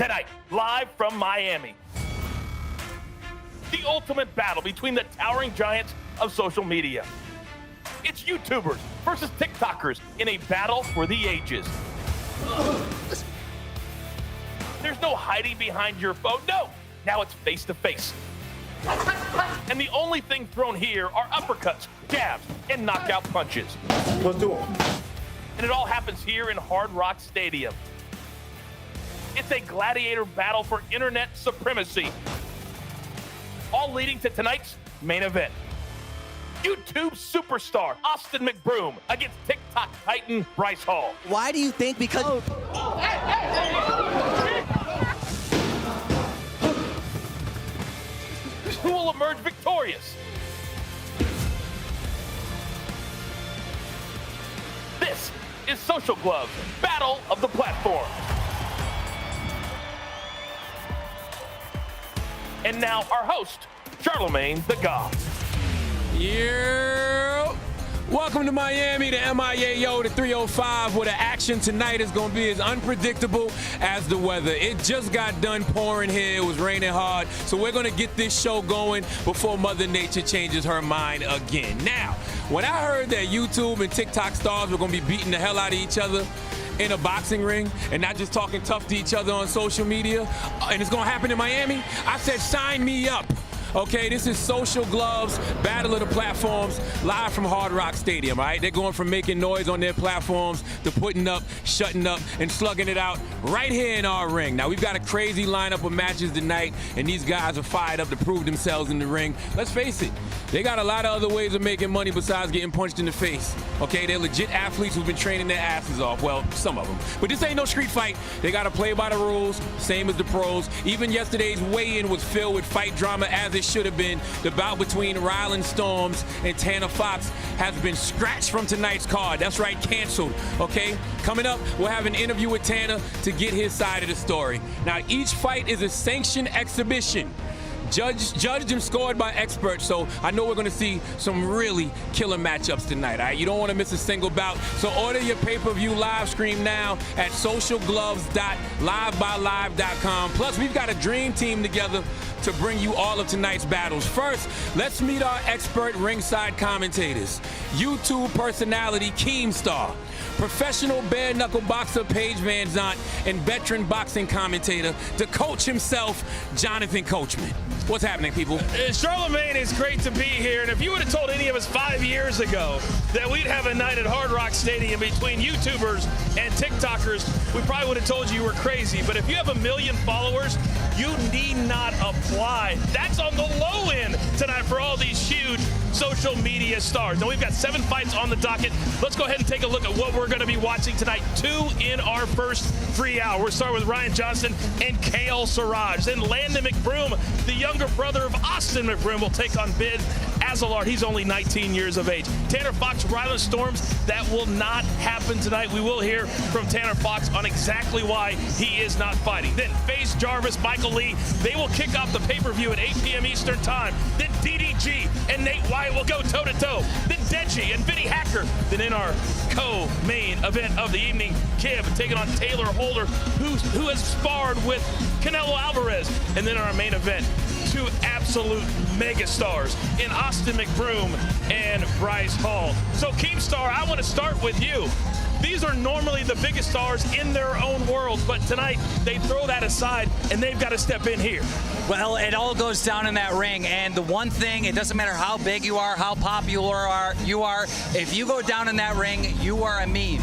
Tonight, live from Miami, the ultimate battle between the towering giants of social media. It's YouTubers versus TikTokers in a battle for the ages. There's no hiding behind your phone. No, now it's face to face. And the only thing thrown here are uppercuts, jabs, and knockout punches. Let's do it. And it all happens here in Hard Rock Stadium. It's a gladiator battle for internet supremacy, all leading to tonight's main event. YouTube superstar Austin McBroom against TikTok titan Bryce Hall. Why do you think? Because Who will emerge victorious? This is Social Gloves Battle of the Platform. And now our host, Charlemagne the God. Yeah. Welcome to Miami, the MIAO, the 305, where the action tonight is going to be as unpredictable as the weather. It just got done pouring here. It was raining hard. So we're going to get this show going before Mother Nature changes her mind again. Now, when I heard that YouTube and TikTok stars were going to be beating the hell out of each other in a boxing ring and not just talking tough to each other on social media, and it's going to happen in Miami, I said, sign me up. Okay, this is Social Gloves, Battle of the Platforms, live from Hard Rock Stadium, all right? They're going from making noise on their platforms to putting up, shutting up, and slugging it out right here in our ring. Now, we've got a crazy lineup of matches tonight, and these guys are fired up to prove themselves in the ring. Let's face it, they got a lot of other ways of making money besides getting punched in the face, okay? They're legit athletes who've been training their asses off. Well, some of them. But this ain't no street fight. They got to play by the rules, same as the pros. Even yesterday's weigh-in was filled with fight drama, as it should have been. The bout between Ryland Storms and Tanner Fox has been scratched from tonight's card. That's right, canceled, okay? Coming up, we'll have an interview with Tanner to get his side of the story. Now, each fight is a sanctioned exhibition, judged and scored by experts, so I know we're going to see some really killer matchups tonight, all right? You don't want to miss a single bout, so order your pay-per-view live stream now at socialgloves.livebylive.com. Plus, we've got a dream team together to bring you all of tonight's battles. First, let's meet our expert ringside commentators. YouTube personality Keemstar, professional bare-knuckle boxer Paige Van Zant, and veteran boxing commentator, the coach himself, Jonathan Coachman. What's happening, people? Charlemagne, it's great to be here. And if you would have told any of us 5 years ago that we'd have a night at Hard Rock Stadium between YouTubers and TikTokers, we probably would have told you were crazy. But if you have 1 million followers, you need not apply. That's on the low end tonight for all these huge social media stars. Now, we've got 7 fights on the docket. Let's go ahead and take a look at what we're going to be watching tonight. 2 in our first 3 hours. We're starting with Ryan Johnston and Kale Saurage. Then Landon McBroom, the younger brother of Austin McBroom, will take on Bid Azelart. He's only 19 years of age. Tanner Fox, Ryland Storms, that will not happen tonight. We will hear from Tanner Fox on exactly why he is not fighting. Then FaZe Jarvis, Michael Lee, they will kick off the pay-per-view at 8 p.m. Eastern Time. Then DDG and Nate Wyatt will go toe-to-toe. Then Deji and Vinny Hacker. Then in our co-main event of the evening, Kib taking on Taylor Holder, who has sparred with Canelo Alvarez. And then our main event, 2 absolute megastars in Austin McBroom and Bryce Hall. So Keemstar, I want to start with you. These are normally the biggest stars in their own worlds, but tonight they throw that aside and they've got to step in here. Well, it all goes down in that ring, and the one thing, it doesn't matter how big you are, how popular you are, if you go down in that ring, you are a meme.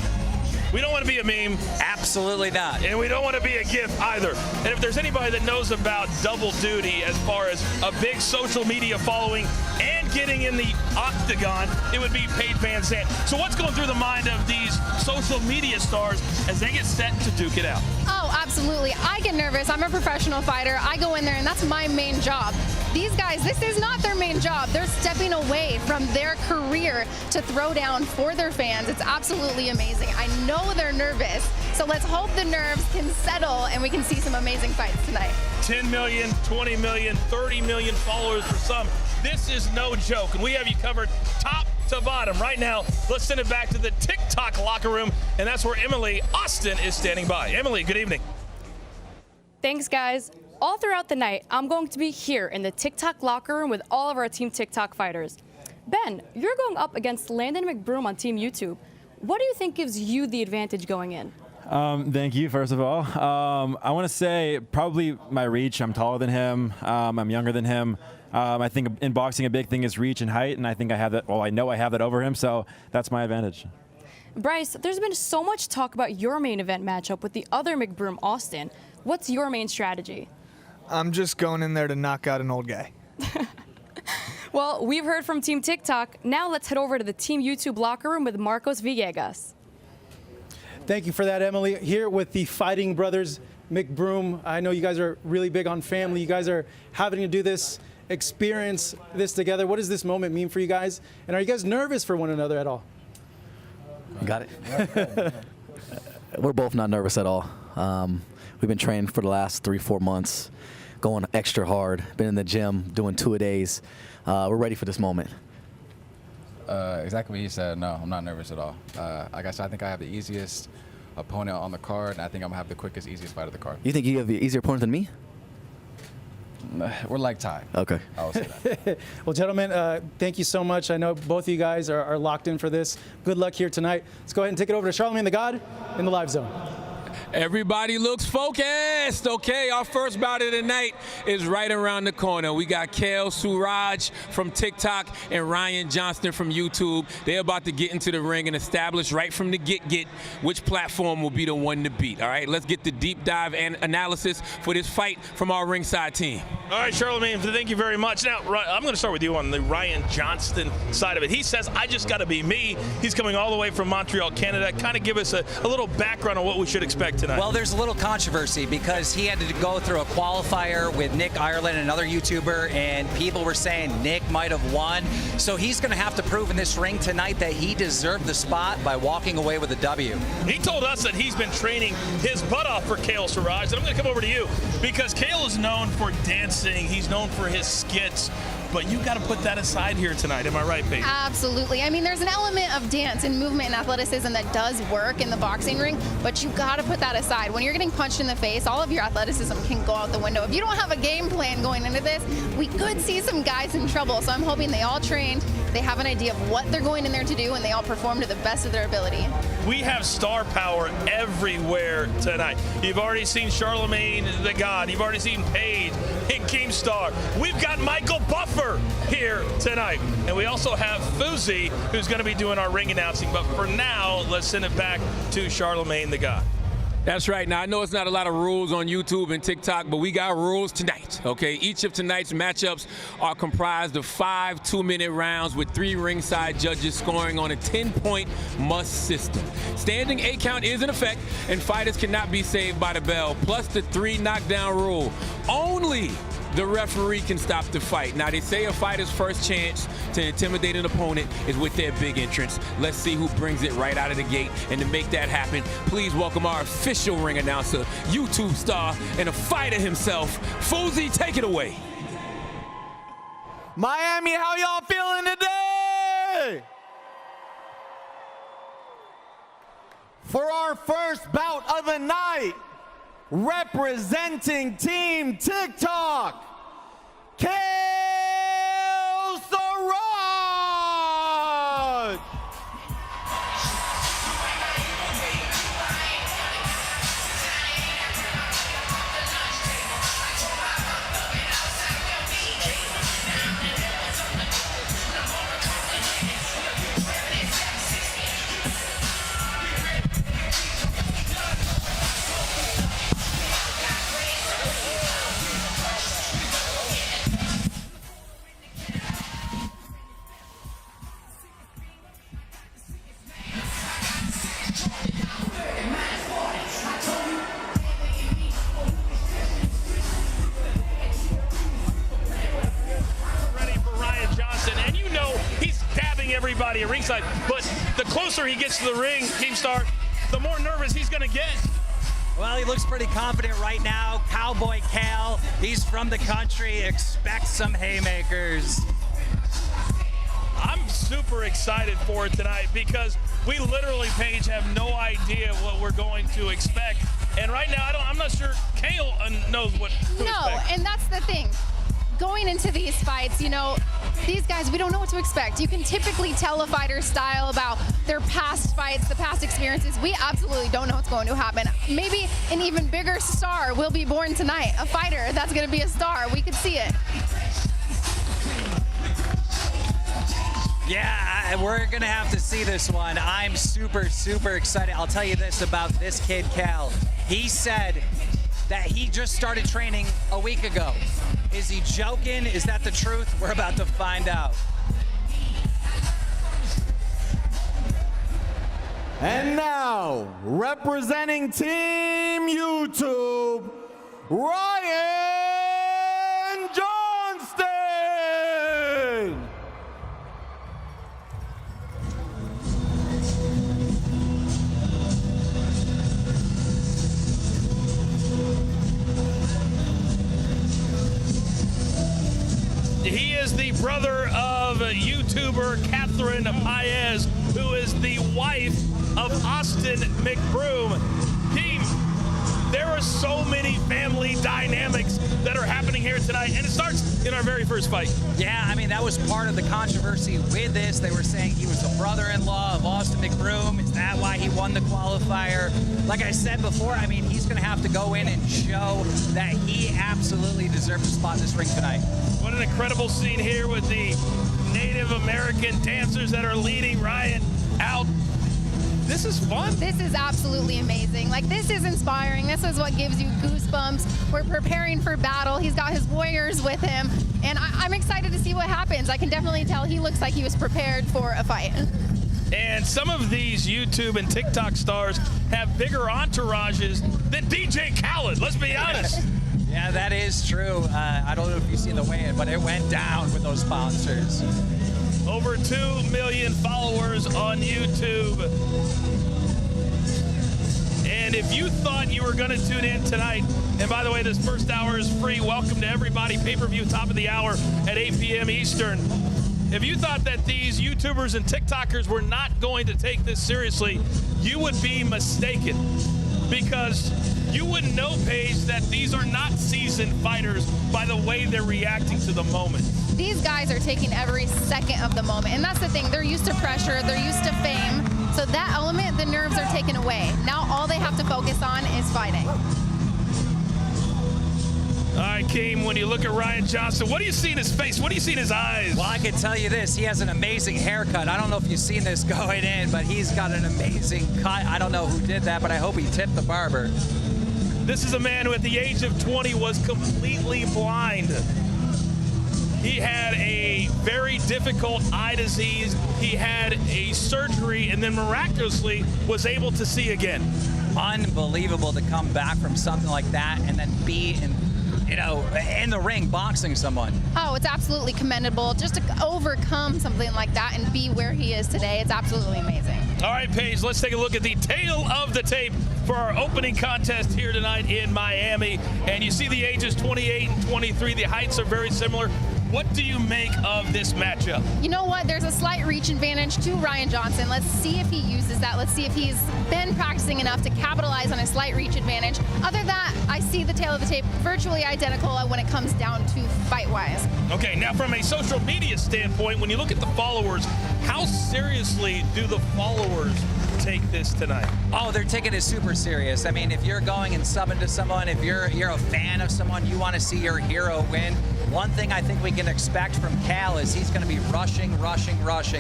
We don't want to be a meme. Absolutely not. And we don't want to be a GIF either. And if there's anybody that knows about double duty as far as a big social media following and getting in the octagon, it would be Paige Van Zant. So what's going through the mind of these social media stars as they get set to duke it out? Oh, absolutely. I get nervous. I'm a professional fighter. I go in there, and that's my main job. These guys, this is not their main job. They're stepping away from their career to throw down for their fans. It's absolutely amazing. I know they're nervous, so let's hope the nerves can settle and we can see some amazing fights tonight. 10 million, 20 million, 30 million followers for some. This is no joke, and we have you covered top to bottom. Right now, let's send it back to the TikTok locker room, and that's where Emily Austin is standing by. Emily, good evening. Thanks, guys. All throughout the night, I'm going to be here in the TikTok locker room with all of our Team TikTok fighters. Ben, you're going up against Landon McBroom on Team YouTube. What do you think gives you the advantage going in? Thank you, first of all. I want to say probably my reach. I'm taller than him. I'm younger than him. I think in boxing a big thing is reach and height, and I think I have that. Well, I know I have that over him, so that's my advantage. Bryce, there's been so much talk about your main event matchup with the other McBroom, Austin. What's your main strategy? I'm just going in there to knock out an old guy. Well, we've heard from Team TikTok. Now let's head over to the Team YouTube locker room with Marcos Villegas. Thank you for that, Emily. Here with the Fighting Brothers McBroom. I know you guys are really big on family. You guys are having to do this, experience this together. What does this moment mean for you guys? And are you guys nervous for one another at all? Got it. We're both not nervous at all. We've been training for the last 3-4 months, going extra hard, been in the gym, doing 2-a-days. We're ready for this moment. Exactly what he said. No, I'm not nervous at all. Like I said, I think I have the easiest opponent on the card, and I think I'm going to have the quickest, easiest fight of the card. You think you have the easier opponent than me? We're like tied. Okay. I will say that. Well, gentlemen, thank you so much. I know both of you guys are locked in for this. Good luck here tonight. Let's go ahead and take it over to Charlamagne the God in the live zone. Everybody looks focused. Okay, our first bout of the night is right around the corner. We got Saurage from TikTok and Ryan Johnston from YouTube. They're about to get into the ring and establish right from the get which platform will be the one to beat. All right, let's get the deep dive and analysis for this fight from our ringside team. All right, Charlamagne, thank you very much. Now, I'm going to start with you on the Ryan Johnston side of it. He says, I just got to be me. He's coming all the way from Montreal, Canada. Kind of give us a little background on what we should expect tonight. Well, there's a little controversy because he had to go through a qualifier with Nick Ireland, another YouTuber, and people were saying Nick might have won. So he's going to have to prove in this ring tonight that he deserved the spot by walking away with a W. He told us that he's been training his butt off for Saurage, and I'm going to come over to you because Kale is known for dancing. He's known for his skits. But you got to put that aside here tonight. Am I right, Paige? Absolutely. I mean, there's an element of dance and movement and athleticism that does work in the boxing ring, but you got to put that aside. When you're getting punched in the face, all of your athleticism can go out the window. If you don't have a game plan going into this, we could see some guys in trouble. So I'm hoping they all trained, they have an idea of what they're going in there to do, and they all perform to the best of their ability. We have star power everywhere tonight. You've already seen Charlamagne the God. You've already seen Paige and Keemstar. We've got Michael Buffer here tonight. And we also have Fuzi, who's going to be doing our ring announcing. But for now, let's send it back to Charlamagne the God. That's right. Now, I know it's not a lot of rules on YouTube and TikTok, but we got rules tonight, okay? Each of tonight's matchups are comprised of 5 2-minute rounds with 3 ringside judges scoring on a 10-point must system. Standing 8 count is in effect, and fighters cannot be saved by the bell, plus the 3 knockdown rule. Only the referee can stop the fight. Now, they say a fighter's first chance to intimidate an opponent is with their big entrance. Let's see who brings it right out of the gate. And to make that happen, please welcome our official ring announcer, YouTube star, and a fighter himself, Fuzi. Take it away. Miami, how y'all feeling today? For our first bout of the night, representing Team TikTok, Saurage! Everybody at ringside, but the closer he gets to the ring, Keemstar, the more nervous he's going to get. Well, he looks pretty confident right now. Cowboy Kale, he's from the country. Expect some haymakers. I'm super excited for it tonight because we literally, Paige, have no idea what we're going to expect. And right now, I'm not sure Kale knows what to expect. And that's the thing. Going into these fights, you know, these guys, we don't know what to expect. You can typically tell a fighter's style about their past fights, the past experiences. We absolutely don't know what's going to happen. Maybe an even bigger star will be born tonight, a fighter that's going to be a star. We could see it. Yeah, we're going to have to see this one. I'm super, super excited. I'll tell you this about this kid, Cal. He said that he just started training a week ago. Is he joking? Is that the truth? We're about to find out. And now, representing Team YouTube, Ryan Johnston! He is the brother of YouTuber Catherine Paez, who is the wife of Austin McBroom. Team, there are so many family dynamics that are happening here tonight, and it starts in our very first fight. Yeah, I mean, that was part of the controversy with this. They were saying he was the brother-in-law of Austin McBroom. Is that why he won the qualifier? Like I said before, I mean, he's going to have to go in and show that he absolutely deserves a spot in this ring tonight. What an incredible scene here with the Native American dancers that are leading Ryan out. This is fun. This is absolutely amazing. Like, this is inspiring. This is what gives you goosebumps. We're preparing for battle. He's got his warriors with him, and I'm excited to see what happens. I can definitely tell he looks like he was prepared for a fight. And some of these YouTube and TikTok stars have bigger entourages than DJ Khaled, let's be honest. Yeah, that is true. I don't know if you've seen the weigh-in, but it went down with those sponsors. Over 2 million followers on YouTube. And if you thought you were going to tune in tonight, and by the way, this first hour is free. Welcome to everybody. Pay-per-view, top of the hour at 8 p.m. Eastern. If you thought that these YouTubers and TikTokers were not going to take this seriously, you would be mistaken. Because you wouldn't know, Paige, that these are not seasoned fighters by the way they're reacting to the moment. These guys are taking every second of the moment, and that's the thing. They're used to pressure, they're used to fame, so that element, the nerves are taken away. Now all they have to focus on is fighting. All right, Keem, when you look at Ryan Johnston, what do you see in his face? What do you see in his eyes? Well, I can tell you this. He has an amazing haircut. I don't know if you've seen this going in, but he's got an amazing cut. I don't know who did that, but I hope he tipped the barber. This is a man who at the age of 20 was completely blind. He had a very difficult eye disease. He had a surgery and then miraculously was able to see again. Unbelievable to come back from something like that and then be in the ring boxing someone. Oh, it's absolutely commendable just to overcome something like that and be where he is today. It's absolutely amazing. All right, Paige, let's take a look at the tail of the tape for our opening contest here tonight in Miami. And you see the ages 28 and 23. The heights are very similar. What do you make of this matchup? You know what? There's a slight reach advantage to Ryan Johnston. Let's see if he uses that. Let's see if he's been practicing enough to capitalize on a slight reach advantage. Other than that, I see the tail of the tape virtually identical when it comes down to fight-wise. Okay, now from a social media standpoint, when you look at the followers, how seriously do the followers take this tonight? Oh, they're taking it super serious. I mean, if you're going and subbing to someone, if you're a fan of someone, you want to see your hero win. One thing I think we can expect from Cal is he's going to be rushing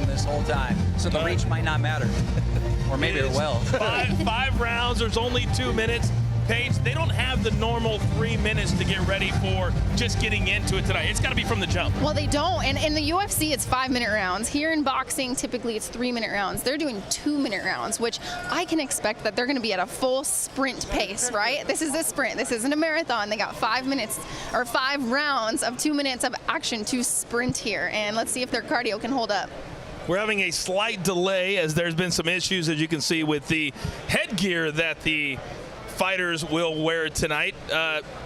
this whole time. So the reach might not matter. Or maybe it will. Five rounds, there's only 2 minutes. Paige, they don't have the normal 3 minutes to get ready for just getting into it tonight. It's got to be from the jump. Well, they don't. And in the UFC, it's 5-minute rounds. Here in boxing, typically it's 3-minute rounds. They're doing 2-minute rounds, which I can expect that they're going to be at a full sprint pace, right? This is a sprint. This isn't a marathon. They got 5 minutes or 5 rounds of 2 minutes of action to sprint here. And let's see if their cardio can hold up. We're having a slight delay as there's been some issues, as you can see, with the headgear that the fighters will wear tonight.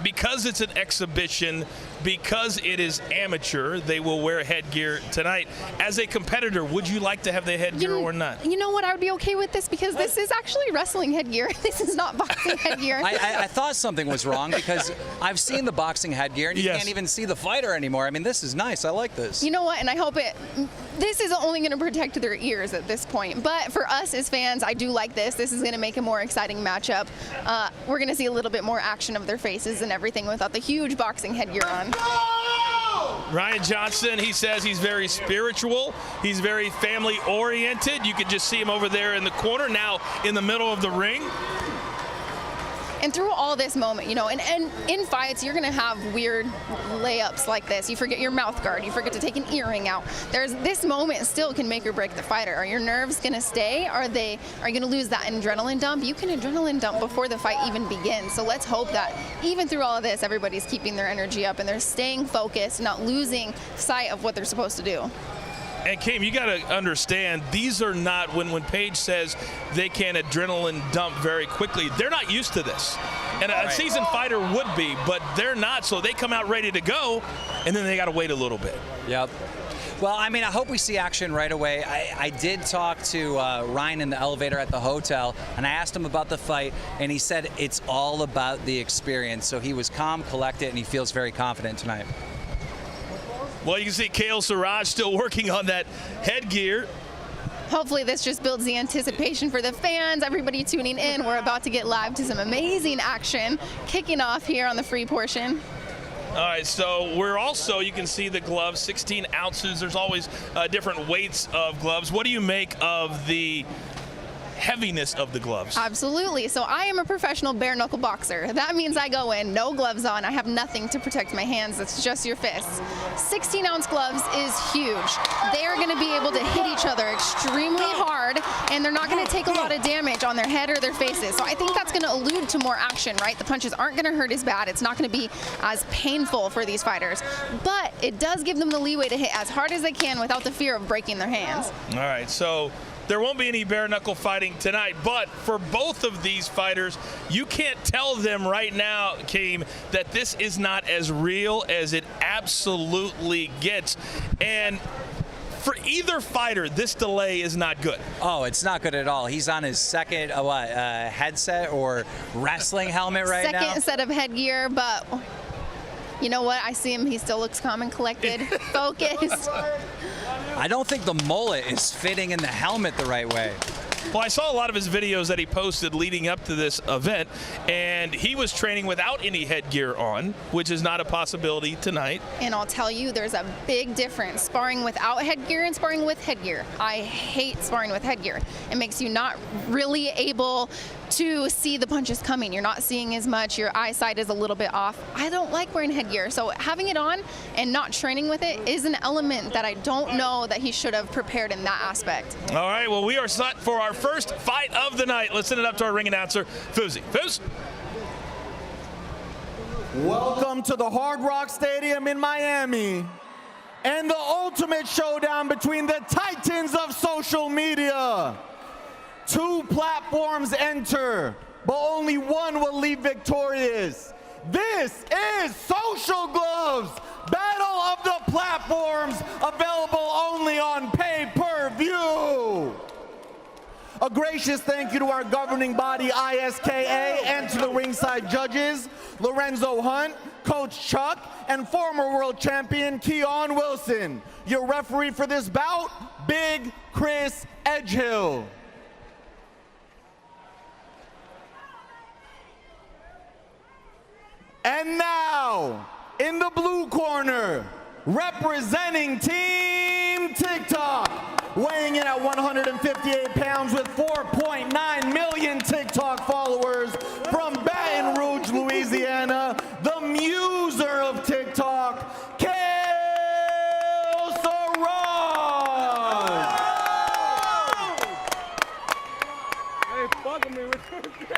Because it's an exhibition, because it is amateur, they will wear headgear tonight. As a competitor, would you like to have the headgear or not? You know what? I would be okay with this because this is actually wrestling headgear. This is not boxing headgear. I thought something was wrong because I've seen the boxing headgear and you can't even see the fighter anymore. I mean, this is nice. I like this. You know what? And I hope this is only going to protect their ears at this point. But for us as fans, I do like this. This is going to make a more exciting matchup. We're going to see a little bit more action of their faces and everything without the huge boxing headgear on. Ryan Johnston, he says he's very spiritual. He's very family oriented. You could just see him over there in the corner, now in the middle of the ring. And through all this moment, you know, and in fights, you're going to have weird layups like this. You forget your mouth guard. You forget to take an earring out. This moment still can make or break the fighter. Are your nerves going to stay? Are you going to lose that adrenaline dump? You can adrenaline dump before the fight even begins. So let's hope that even through all of this, everybody's keeping their energy up and they're staying focused, not losing sight of what they're supposed to do. And Kim, you got to understand, these are not, when Paige says they can adrenaline dump very quickly, they're not used to this. And a seasoned fighter would be, but they're not, so they come out ready to go, and then they got to wait a little bit. Yep. Well, I mean, I hope we see action right away. I did talk to Ryan in the elevator at the hotel, and I asked him about the fight, and he said it's all about the experience. So he was calm, collected, and he feels very confident tonight. Well, you can see Saurage still working on that headgear. Hopefully this just builds the anticipation for the fans, everybody tuning in. We're about to get live to some amazing action kicking off here on the free portion. All right, so we're also, you can see the gloves, 16 ounces. There's always different weights of gloves. What do you make of the heaviness of the gloves? Absolutely. So I am a professional bare knuckle boxer. That means I go in, no gloves on. I have nothing to protect my hands. It's just your fists. 16-ounce gloves is huge. They are going to be able to hit each other extremely hard, and they're not going to take a lot of damage on their head or their faces. So I think that's going to allude to more action, right? The punches aren't going to hurt as bad. It's not going to be as painful for these fighters. But it does give them the leeway to hit as hard as they can without the fear of breaking their hands. All right, so there won't be any bare knuckle fighting tonight, but for both of these fighters, you can't tell them right now, Keem, that this is not as real as it absolutely gets. And for either fighter, this delay is not good. Oh, it's not good at all. He's on his second headset or wrestling helmet right now. Second set of headgear, but you know what? I see him. He still looks calm and collected, focused. I don't think the mullet is fitting in the helmet the right way. Well, I saw a lot of his videos that he posted leading up to this event, and he was training without any headgear on, which is not a possibility tonight. And I'll tell you, there's a big difference sparring without headgear and sparring with headgear. I hate sparring with headgear. It makes you not really able to see the punches coming. You're not seeing as much. Your eyesight is a little bit off. I don't like wearing headgear. So having it on and not training with it is an element that I don't know that he should have prepared in that aspect. All right, well, we are set for our first fight of the night. Let's send it up to our ring announcer, Fuzi. Fuz? Welcome to the Hard Rock Stadium in Miami and the ultimate showdown between the titans of social media. Two platforms enter, but only one will leave victorious. This is Social Gloves, Battle of the Platforms, available only on pay-per-view. A gracious thank you to our governing body, ISKA, and to the ringside judges, Lorenzo Hunt, Coach Chuck, and former world champion, Keon Wilson. Your referee for this bout, Big Chris Edgehill. And now, in the blue corner, representing Team TikTok, weighing in at 158 pounds with 4.9 million TikTok followers from Baton Rouge, Louisiana, the muser of TikTok, Khaled. They fucking me with this. They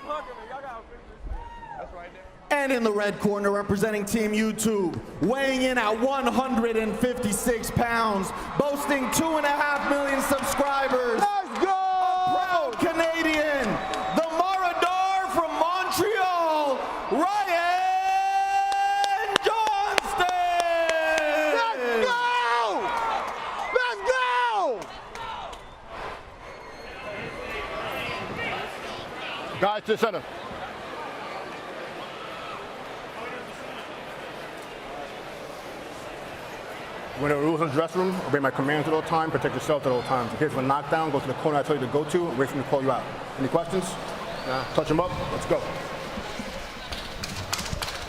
fucking me. Y'all gotta fix this. That's right there. And in the red corner, representing Team YouTube, weighing in at 156 pounds, boasting 2.5 million subscribers. Let's go! A proud Canadian, the Maradar from Montreal, Ryan Johnston! to the center. When the rules in the dressing room, obey my commands at all times, protect yourself at all times. In case of a knockdown, go to the corner I tell you to go to, and wait for me to call you out. Any questions? Touch them up, let's go.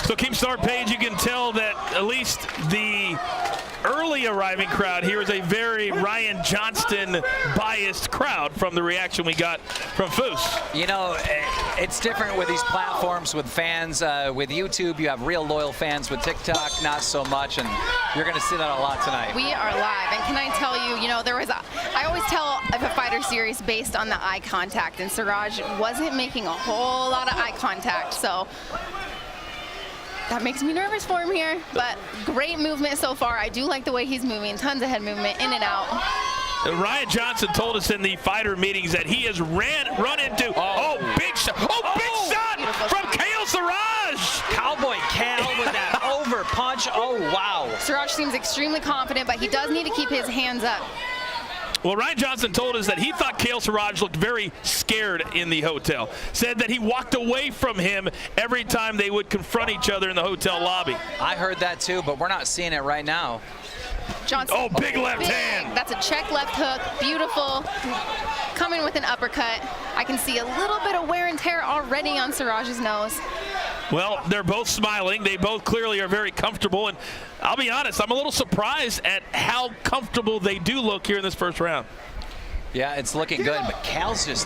So Keemstar Page, you can tell that at least the early arriving crowd here is a very Ryan Johnston biased crowd from the reaction we got from Foose. You know, it's different with these platforms with fans. With YouTube, you have real loyal fans. With TikTok, not so much, and you're going to see that a lot tonight. We are live, and can I tell you, I always tell of a fighter series based on the eye contact, and Saurage wasn't making a whole lot of eye contact, so that makes me nervous for him here, but great movement so far. I do like the way he's moving, tons of head movement, in and out. Ryan Johnston told us in the fighter meetings that he has run into, big shot, big shot from Khaled Saurage. Cowboy Cal with that over punch, wow. Saurage seems extremely confident, but he does need to keep his hands up. Well, Ryan Johnston told us that he thought Khaled Saurage looked very scared in the hotel. Said that he walked away from him every time they would confront each other in the hotel lobby. I heard that too, but we're not seeing it right now. Johnston, big left hand. That's a check left hook, beautiful. Coming with an uppercut. I can see a little bit of wear and tear already on Saurage's nose. Well, they're both smiling. They both clearly are very comfortable. And I'll be honest, I'm a little surprised at how comfortable they do look here in this first round. Yeah, it's looking good, but Cal's looking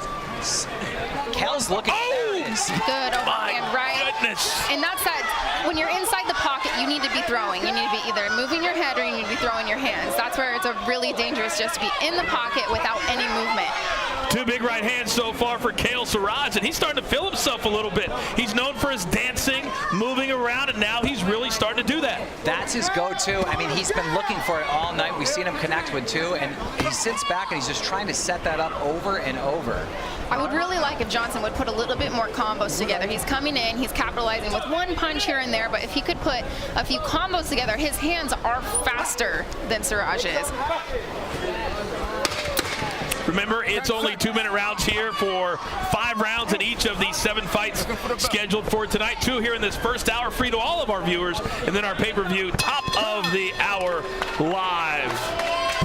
serious. Good overhand right. Goodness. And that's that, when you're inside the pocket, you need to be throwing. You need to be either moving your head or you need to be throwing your hands. That's where it's really dangerous, just to be in the pocket without any movement. Two big right hands so far for Khaled Saurage, and he's starting to feel himself a little bit. He's known for his dancing, moving around, and now he's really starting to do that. That's his go-to. I mean, he's been looking for it all night. We've seen him connect with two, and he sits back and he's just trying to set that up over and over. I would really like if Johnston would put a little bit more combos together. He's coming in, he's capitalizing with one punch here and there, but if he could put a few combos together, his hands are faster than Saurage's. Remember, it's only 2-minute rounds here for 5 rounds in each of these 7 fights scheduled for tonight. 2 here in this first hour, free to all of our viewers, and then our pay-per-view top of the hour live.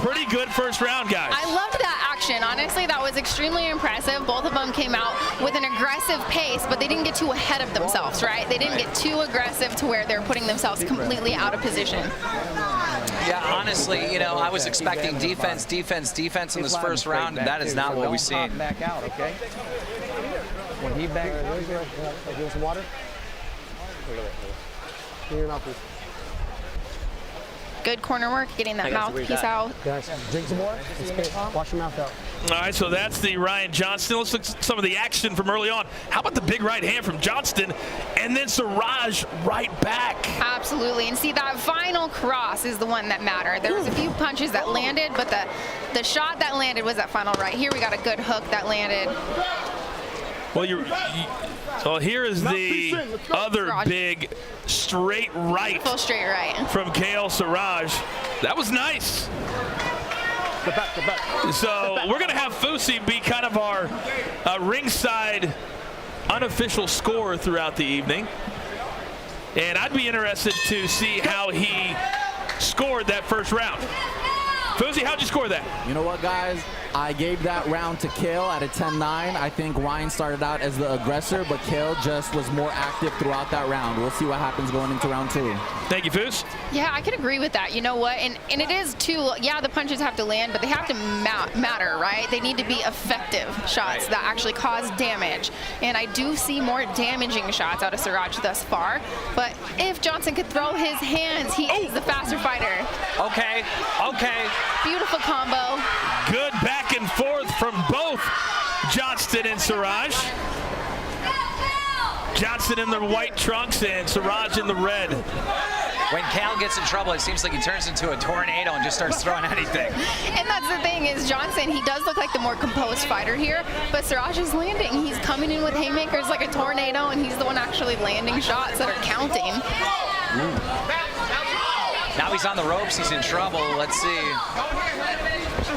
Pretty good first round, guys. I loved that action. Honestly, that was extremely impressive. Both of them came out with an aggressive pace, but they didn't get too ahead of themselves, right? They didn't get too aggressive to where they're putting themselves completely out of position. Yeah, honestly, you know, I was expecting defense in this first round, and that is not what we've seen. Back out, okay? When he back, give him some water. Good corner work, getting that mouthpiece out. Guys, drink some more. Wash your mouth out. All right, so that's the Ryan Johnston. Let's look at some of the action from early on. How about the big right hand from Johnston, and then Saurage right back? Absolutely, and see, that final cross is the one that mattered. There was a few punches that landed, but the shot that landed was that final right. Here we got a good hook that landed. Well, so here is the other big straight right. Full straight right. From Khaled Saurage. That was nice. Get back. So we're going to have Foose be kind of our ringside unofficial scorer throughout the evening. And I'd be interested to see how he scored that first round. Foose, how'd you score that? You know what, guys? I gave that round to Kale at a 10-9. I think Ryan started out as the aggressor, but Kale just was more active throughout that round. We'll see what happens going into round 2. Thank you, Foose. Yeah, I could agree with that. You know what? And it is, too, yeah, the punches have to land, but they have to matter, right? They need to be effective shots that actually cause damage. And I do see more damaging shots out of Saurage thus far. But if Johnston could throw his hands, he is the faster fighter. Okay. Beautiful combo. Good back and forth from both Johnston and Saurage. Johnston in the white trunks and Saurage in the red. When Cal gets in trouble, it seems like he turns into a tornado and just starts throwing anything. And that's the thing is Johnston, he does look like the more composed fighter here, but Saurage is landing. He's coming in with haymakers like a tornado, and he's the one actually landing shots that are counting. Now he's on the ropes, he's in trouble. Let's see.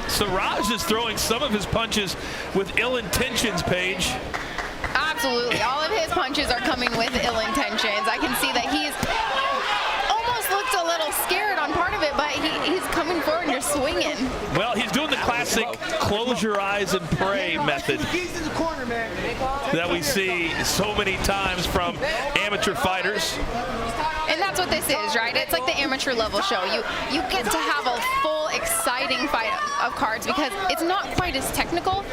Saurage is throwing some of his punches with ill intentions, Paige. Absolutely. All of his punches are coming with ill intentions. I can see that he's almost looked a little scared on part of it, but he's coming forward and just swinging. Well, he's doing the classic close your eyes and pray method that we see so many times from amateur fighters. And that's what this is, right? It's like the amateur level show. You get to have a full, exciting fight of cards because it's not quite as technical,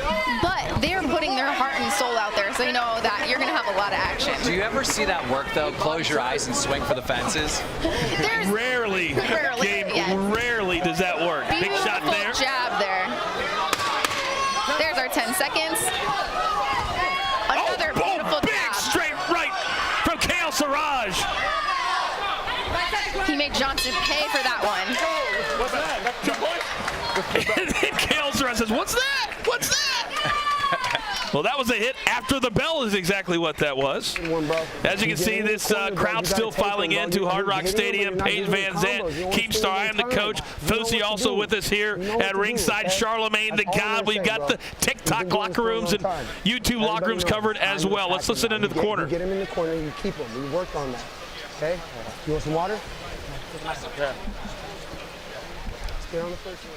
but they're putting their heart and soul out there, so you know that you're going to have a lot of action. Do you ever see that work, though? Close your eyes and swing for the fences? Rarely, Gabe, yes. Rarely does that work. Big shot there. Jab there. There's our 10 seconds. Another beautiful big jab. Straight right from Khaled Saurage. He made Johnston pay for that one. What's that? 2 points? And then Khaled Saurage says, "What's that? What's that?" Well, that was a hit after the bell is exactly what that was. As you can see, this crowd still filing into Hard Rock Stadium. Paige Van Zandt, Keemstar, I am the coach. Fousey also with us here at ringside. Charlemagne the God. We've got the TikTok locker rooms and YouTube locker rooms covered as well. Let's listen into the corner. You get him in the corner, you keep him. We worked on that. Okay? You want some water? Yeah. Let's get on the first one.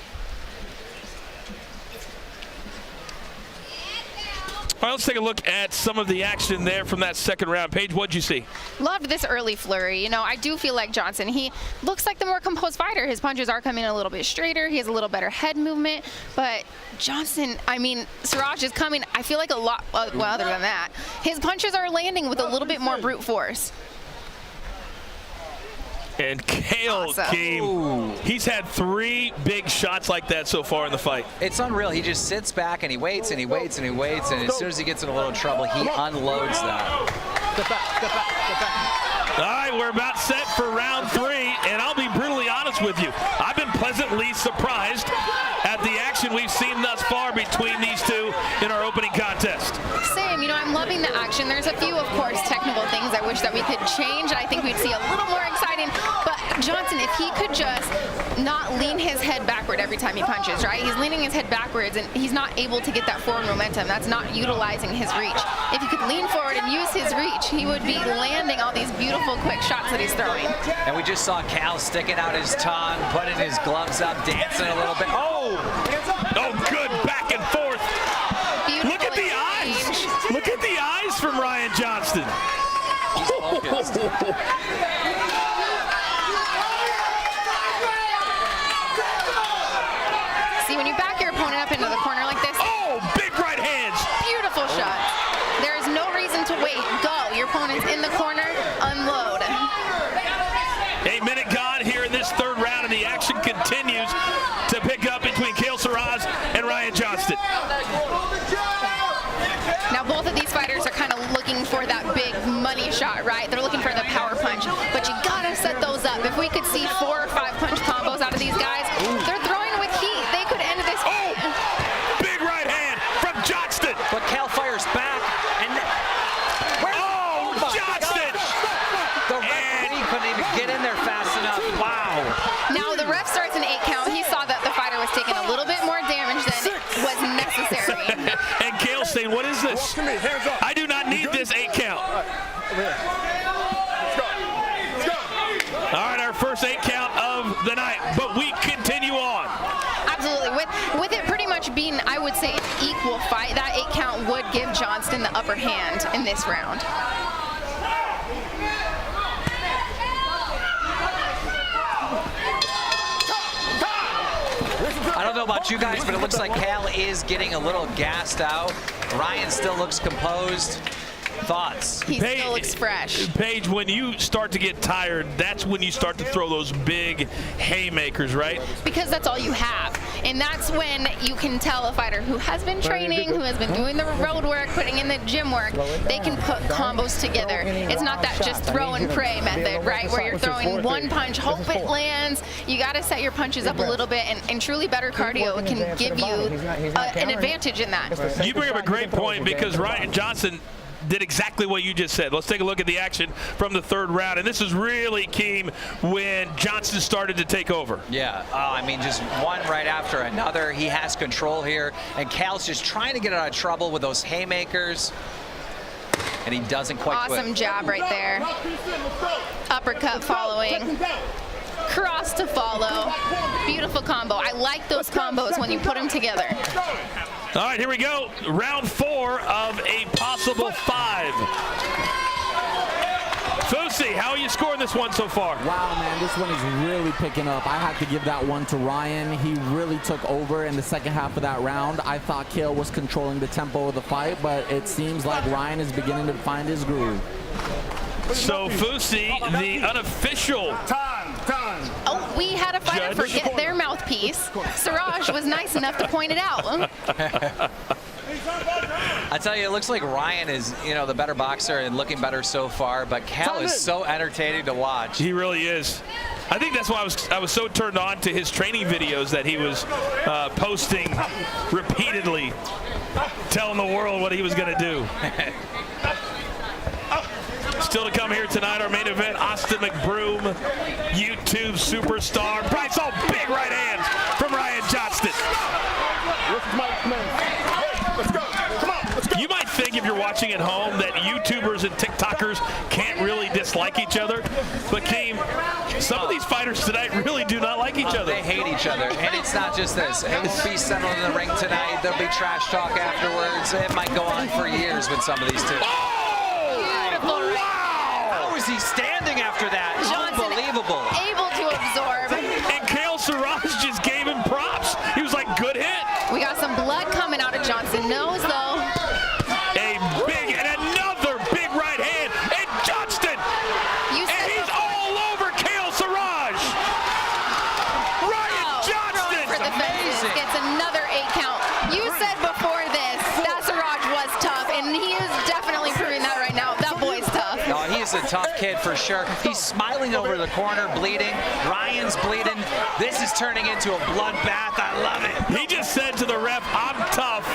All right, let's take a look at some of the action there from that second round. Paige, what'd you see? Loved this early flurry. You know, I do feel like Johnston, he looks like the more composed fighter. His punches are coming a little bit straighter. He has a little better head movement. But Johnston, I mean, Saurage is coming, I feel like a lot, well, other than that, his punches are landing with a little bit more brute force. And Khaled came. He's had 3 big shots like that so far in the fight. It's unreal. He just sits back and he waits and he waits and he waits, and as soon as he gets in a little trouble, he unloads that. Step back, step back, step back. All right, we're about set for round 3, and I'll be brutally honest with you. I've been pleasantly surprised at the action we've seen thus far between these two in our opening contest. Same, you know, I'm loving the action. There's a few, of course, technical things I wish that we could change, and I think we'd see a little more exciting. But Johnston, if he could just not lean his head backward every time he punches, right? He's leaning his head backwards, and he's not able to get that forward momentum. That's not utilizing his reach. If he could lean forward and use his reach, he would be landing all these beautiful, quick shots that he's throwing. And we just saw Cal sticking out his tongue, putting his gloves up, dancing a little bit. Oh! Oh, good back and forth. Beautiful. Look at the eyes. Look at the eyes from Ryan Johnston. He's focused. See, when you back your opponent up into the corner like this. Oh, big right hands. Beautiful shot. There is no reason to wait. Go. Your opponent's in the corner. Unload. A minute gone here in this third round, and the action continues to pick up between Khaled Saurage and Ryan Johnston. Now, both of these fighters are kind of looking for that big money shot, right? They're looking for the power punch, but you gotta set those up. If we could see 4 or 5 punch combos out of these guys, they're throwing with heat. They could end this. Oh, big right hand from Johnston. But Cal fires back, and oh, Johnston! The referee couldn't even get in there fast enough. Wow. Now, the ref starts an 8 count. He saw that the fighter was taking a little bit more damage than was necessary. And Kale saying, what is this? I do not need this 8 count. All right, our first 8 count of the night, but we continue on. Absolutely. With it pretty much being, I would say, an equal fight, that 8 count would give Johnston the upper hand in this round. I don't know about you guys, but it looks like Cal is getting a little gassed out. Ryan still looks composed. Thoughts? He still looks fresh. Paige, when you start to get tired, that's when you start to throw those big haymakers, right? Because that's all you have. And that's when you can tell a fighter who has been training, who has been doing the road work, putting in the gym work, they can put combos together. It's not that just throw and pray method, right? Where you're throwing one punch, hope it lands. You got to set your punches up a little bit, and truly better cardio can give you an advantage in that. You bring up a great point because Ryan Johnston did exactly what you just said. Let's take a look at the action from the third round. And this is really key when Johnston started to take over. Yeah, I mean, just one right after another. He has control here. And Cal's just trying to get out of trouble with those haymakers. and he doesn't quite do it. Awesome jab right there. Uppercut following. Cross to follow. Beautiful combo. I like those combos when you put them together. All right, here we go. Round 4 of a possible 5. Fusi, how are you scoring this one so far? Wow, man, this one is really picking up. I had to give that one to Ryan. He really took over in the second half of that round. I thought Kale was controlling the tempo of the fight, but it seems like Ryan is beginning to find his groove. So Fusi, the unofficial Oh, we had a fighter forget their mouthpiece. Saurage was nice enough to point it out. I tell you, it looks like Ryan is, the better boxer and looking better so far, but Cal is so entertaining to watch. He really is. I think that's why I was so turned on to his training videos that he was posting repeatedly, telling the world what he was going to do. Still to come here tonight, our main event, Austin McBroom, YouTube superstar. Bryce, all big right hands from Ryan Johnston. Let's go. Come on. Let's go. You might think if you're watching at home that YouTubers and TikTokers can't really dislike each other, but Keem, some of these fighters tonight really do not like each other. They hate each other, and it's not just this. It will be settled in the ring tonight. There'll be trash talk afterwards. It might go on for years with some of these two. How is he standing after that? Johnston, unbelievable. Able to absorb. And Kale Saurage just gave him props. He was like, good hit. We got some blood coming out of Johnston's nose, though. A big and another big right hand. And Johnston. And he's all over Kale Saurage. Ryan Johnston. For the fences, gets another 8 count. You said before this that Saurage was tough, and he is definitely proving that right now. That boy's tough. No, he's a tough kid for sure. He's smiling over the corner, bleeding. Ryan's bleeding. This is turning into a bloodbath. I love it. He just said to the ref, I'm tough.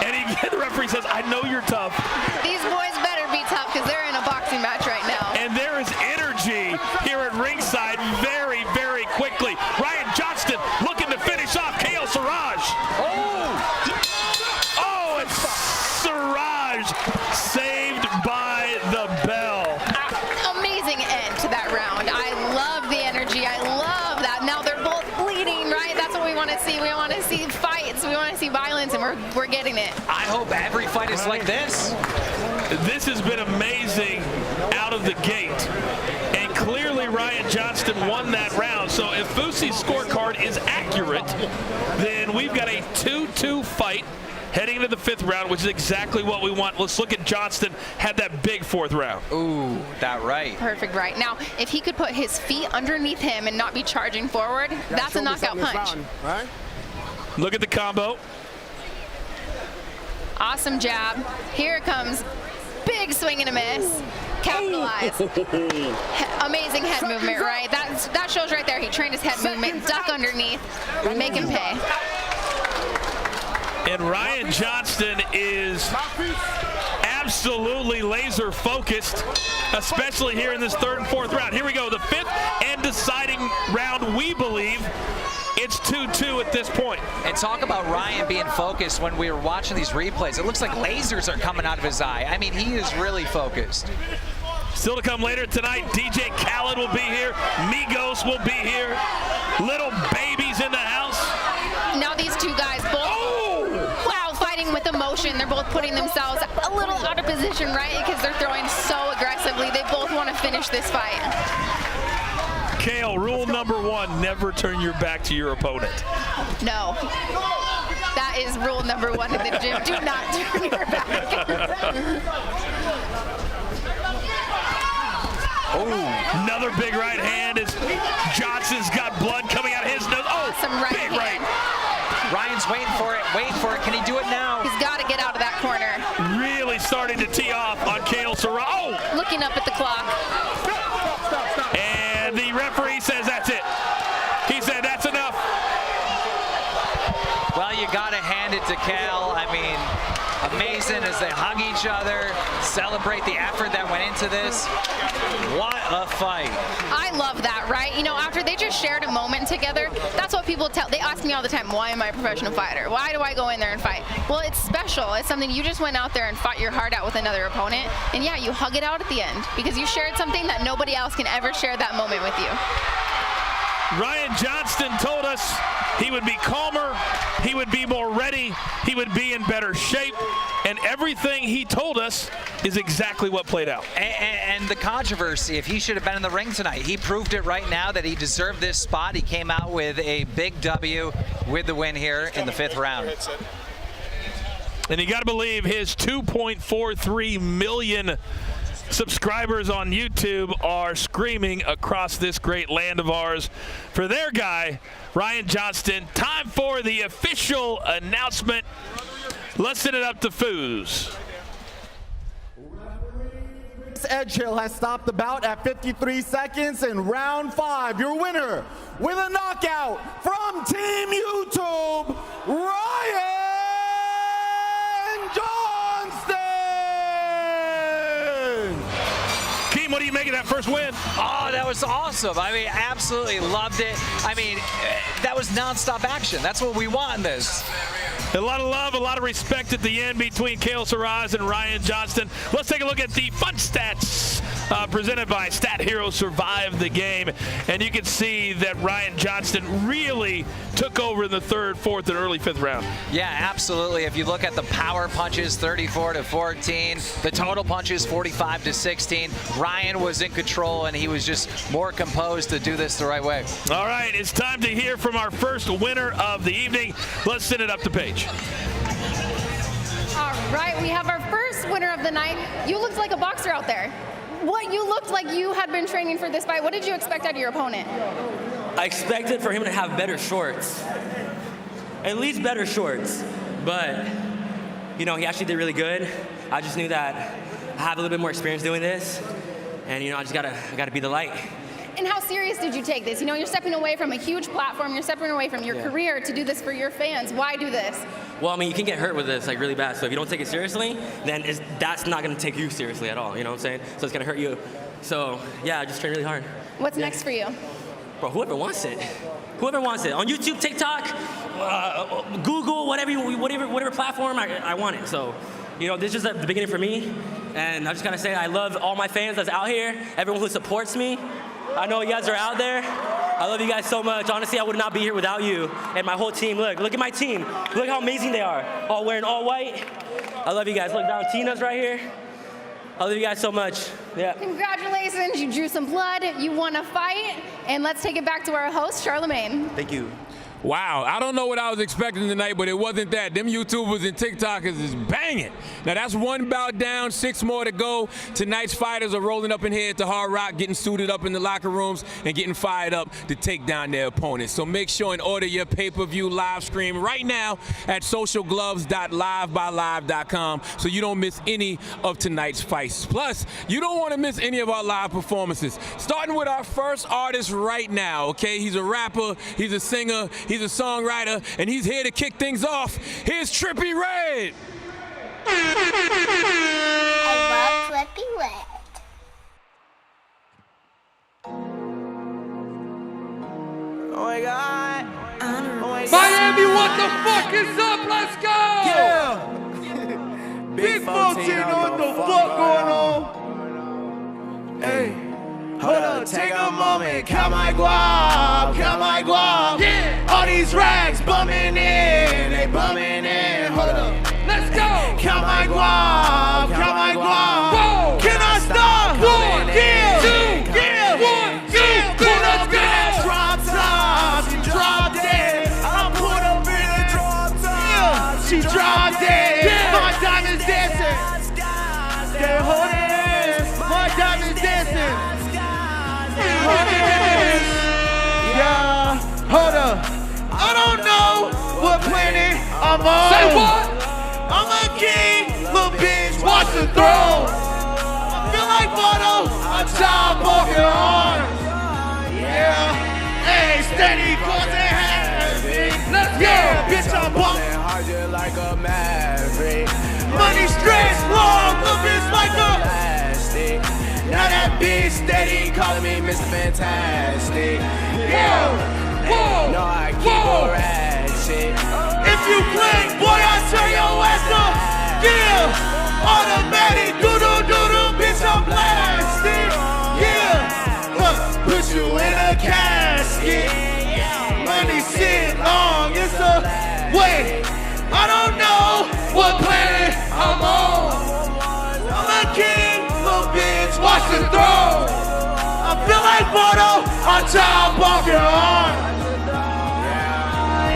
And the referee says, I know you're tough. These boys better be tough because they're in a boxing match right now. And there is energy here at ringside very, very quickly. Ryan Johnston looking to finish off Kale Saurage. Oh, and Saurage saved by the bell. Amazing end to that round. I love the energy. I love that. Now they're both bleeding, right? That's what we want to see. We want to see fights. We want to see violence, and we're getting it. I hope every fight is like this. This has been amazing out of the gate. And clearly Ryan Johnston won that round. So if Fusi's scorecard is accurate, then we've got a 2-2 fight heading into the 5th round, which is exactly what we want. Let's look at Johnston. Had that big 4th round. Ooh, that right. Perfect right. Now, if he could put his feet underneath him and not be charging forward, that's a knockout punch. Right? Look at the combo. Awesome jab. Here it comes. Big swing and a miss. Capitalize. Amazing head movement, right? That shows right there. He trained his head movement. Duck underneath. Make him pay. And Ryan Johnston is absolutely laser focused, especially here in this 3rd and 4th round. Here we go, the 5th and deciding round, we believe. It's 2-2 at this point. And talk about Ryan being focused. When we were watching these replays, it looks like lasers are coming out of his eye. I mean, he is really focused. Still to come later tonight, DJ Khaled will be here. Migos will be here. Little Baby's in the house. Now these two guys both, wow, fighting with emotion. They're both putting themselves a little out of position, right? Because they're throwing so aggressively. They both want to finish this fight. Kale, rule number 1, never turn your back to your opponent. No. That is rule number 1 in the gym. Do not turn your back. Another big right hand as Johnston's got blood coming out of his nose. Oh, awesome right big hand. Ryan's waiting for it. Can he do it now? He's got to get out of that corner. Really starting to tee off on Kale Saurage. Oh! Looking up at the clock. And the referee says that's it. He said that's enough. Well, you got to hand it to Cal. I mean, amazing as they hug each other, celebrate the effort that went into this. What a fight. I love that, right? You know, after they just shared a moment together, that's what people tell. They ask me all the time, why am I a professional fighter? Why do I go in there and fight? Well, it's special. It's something you just went out there and fought your heart out with another opponent. And yeah, you hug it out at the end because you shared something that nobody else can ever share that moment with you. Ryan Johnston told us he would be calmer, he would be more ready, he would be in better shape, and everything he told us is exactly what played out. And the controversy, if he should have been in the ring tonight, he proved it right now that he deserved this spot. He came out with a big W with the win here in the 5th round. And you got to believe his 2.43 million subscribers on YouTube are screaming across this great land of ours for their guy, Ryan Johnston. Time for the official announcement. Let's send it up to Foos. Edgehill has stopped the bout at 53 seconds in round 5. Your winner with a knockout from Team YouTube, Ryan Johnston! Keem, what do you make of that first win? Oh, that was awesome. I mean, absolutely loved it. I mean, that was nonstop action. That's what we want in this. A lot of love, a lot of respect at the end between Khaled Saurage and Ryan Johnston. Let's take a look at the fun stats presented by Stat Hero Survive the Game. And you can see that Ryan Johnston really took over in the 3rd, 4th, and early 5th round. Yeah, absolutely. If you look at the power punches, 34-14, the total punches, 45-16. Ryan was in control, and he was just more composed to do this the right way. All right, it's time to hear from our first winner of the evening. Let's send it up to Paige. All right, we have our first winner of the night. You looked like a boxer out there. You looked like you had been training for this fight. What did you expect out of your opponent? I expected for him to have better shorts. At least better shorts. But, you know, he actually did really good. I just knew that I have a little bit more experience doing this. And, you know, I gotta be the light. And how serious did you take this? You know, you're stepping away from a huge platform, you're stepping away from your career to do this for your fans. Why do this? Well, I mean, you can get hurt with this, like, really bad. So if you don't take it seriously, then that's not going to take you seriously at all, you know what I'm saying? So it's going to hurt you. So, yeah, I just train really hard. What's next for you? Bro, whoever wants it. Whoever wants it. On YouTube, TikTok, Google, whatever platform, I want it. So, you know, this is just the beginning for me. And I just got to say I love all my fans that's out here, everyone who supports me. I know you guys are out there. I love you guys so much. Honestly, I would not be here without you and my whole team. Look at my team. Look how amazing they are. All wearing all white. I love you guys. Look, Valentina's right here. I love you guys so much. Yeah. Congratulations, you drew some blood, you won a fight, and let's take it back to our host, Charlemagne. Thank you. Wow, I don't know what I was expecting tonight, but it wasn't that. Them YouTubers and TikTokers is banging. Now that's one bout down, 6 more to go. Tonight's fighters are rolling up in here at the Hard Rock, getting suited up in the locker rooms and getting fired up to take down their opponents. So make sure and order your pay-per-view live stream right now at socialgloves.livebylive.com so you don't miss any of tonight's fights. Plus, you don't want to miss any of our live performances. Starting with our first artist right now, okay? He's a rapper, he's a singer, he's a songwriter, and he's here to kick things off. Here's Trippie Redd. I love Trippie Redd. Oh my God. Oh my God. Miami, what the fuck is up? Let's go! Yeah. Big 14 on the fuck going on. Hey. Hold up, take a moment, count my guap, yeah. All these rags bumming in, they bumming in. Hold up, let's go. Count my guap, whoa. Can I stop? 1, yeah. 2, yeah. 1, 2, 3, let's go. Drop tops, she drop dead. I put up in the drop tops, she drop dead. Yeah. My diamonds dancing, they holding hands. My diamonds dancing. Yeah, hold up. I don't know what planet I'm on. Say what? I'm a king, little bitch, watch the throne. I feel like Bono, I chop off your arms. Yeah, hey, steady, cause they heavy. Let's go. Yeah, bitch, I'm bumping hard just like a maverick. money stretched long, look it's like a plastic. Now that bitch steady calling me Mr. Fantastic. Yeah, whoa, no, I keep a ratchet. If you blink, boy, I turn your ass up. Yeah, automatic, doodle, bitch, I'm blasted. Yeah, put you in a casket. Money sit long, it's a wait. I don't know what planet I'm on. I'm a king, little bitch, watch the throne. I feel like Bono, I'm child walking on.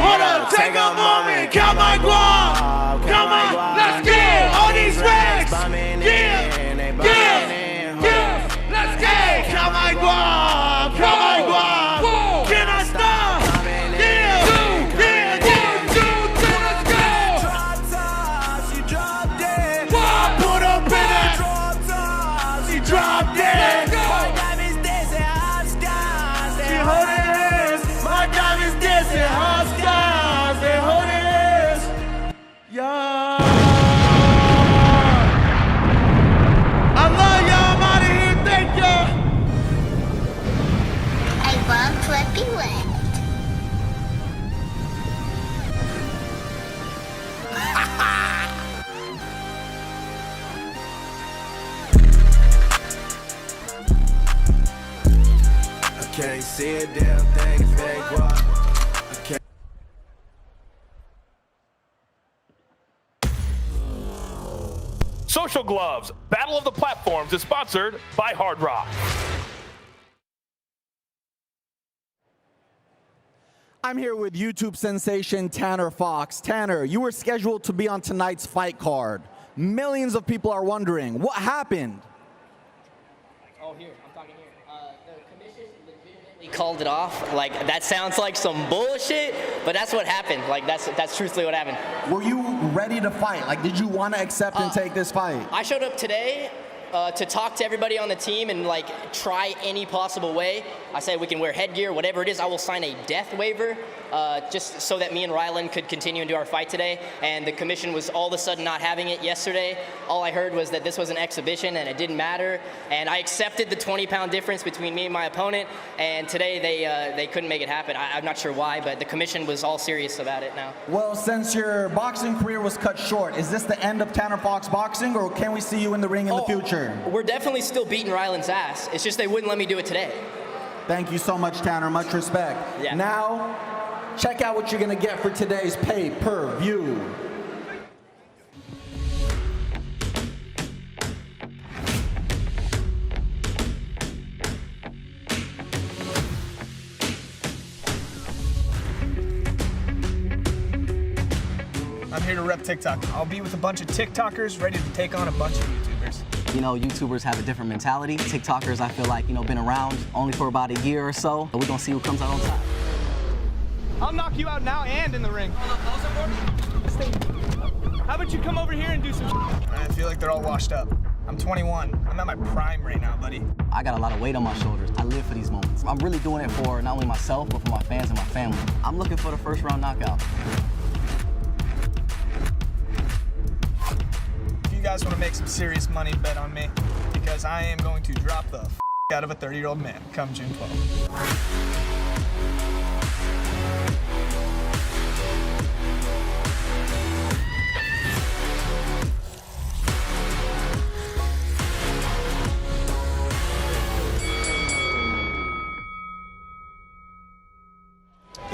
Hold up, take a moment, count my guap. Come on, let's get all these racks. Yeah, let's get. Count my guap, count my guap. Can I stop? Drop dead. My diamonds dancing hot skies. They hold it. My diamonds dancing hot skies. They hold it. Yeah. I love y'all. I'm out of here. Thank y'all. I love Flippy Wet. Can't see a damn thing if it ain't guap. I can't. Social Gloves, Battle of the Platforms is sponsored by Hard Rock. I'm here with YouTube sensation Tanner Fox. Tanner, you were scheduled to be on tonight's fight card. Millions of people are wondering, what happened? Oh, here, I'm talking here. The commission legitimately called it off. Like, that sounds like some bullshit, but that's what happened. Like, that's truthfully what happened. Were you ready to fight? Like, did you want to accept and take this fight? I showed up today to talk to everybody on the team and like try any possible way. I said we can wear headgear, whatever it is. I will sign a death waiver just so that me and Rylan could continue into our fight today. And the commission was all of a sudden not having it yesterday. All I heard was that this was an exhibition and it didn't matter. And I accepted the 20-pound difference between me and my opponent. And today they couldn't make it happen. I'm not sure why, but the commission was all serious about it now. Well, since your boxing career was cut short, is this the end of Tanner Fox boxing, or can we see you in the ring in the future? We're definitely still beating Rylan's ass. It's just they wouldn't let me do it today. Thank you so much, Tanner. Much respect. Yeah. Now, check out what you're going to get for today's pay-per-view. I'm here to rep TikTok. I'll be with a bunch of TikTokers ready to take on a bunch of YouTubers. You know, YouTubers have a different mentality. TikTokers, I feel like, been around only for about a year or so. We're gonna see who comes out on top. I'll knock you out now and in the ring. How about you come over here and do some I feel like they're all washed up. I'm 21. I'm at my prime right now, buddy. I got a lot of weight on my shoulders. I live for these moments. I'm really doing it for not only myself, but for my fans and my family. I'm looking for the first round knockout. If you guys want to make some serious money, bet on me, because I am going to drop the out of a 30-year-old man come June 12th.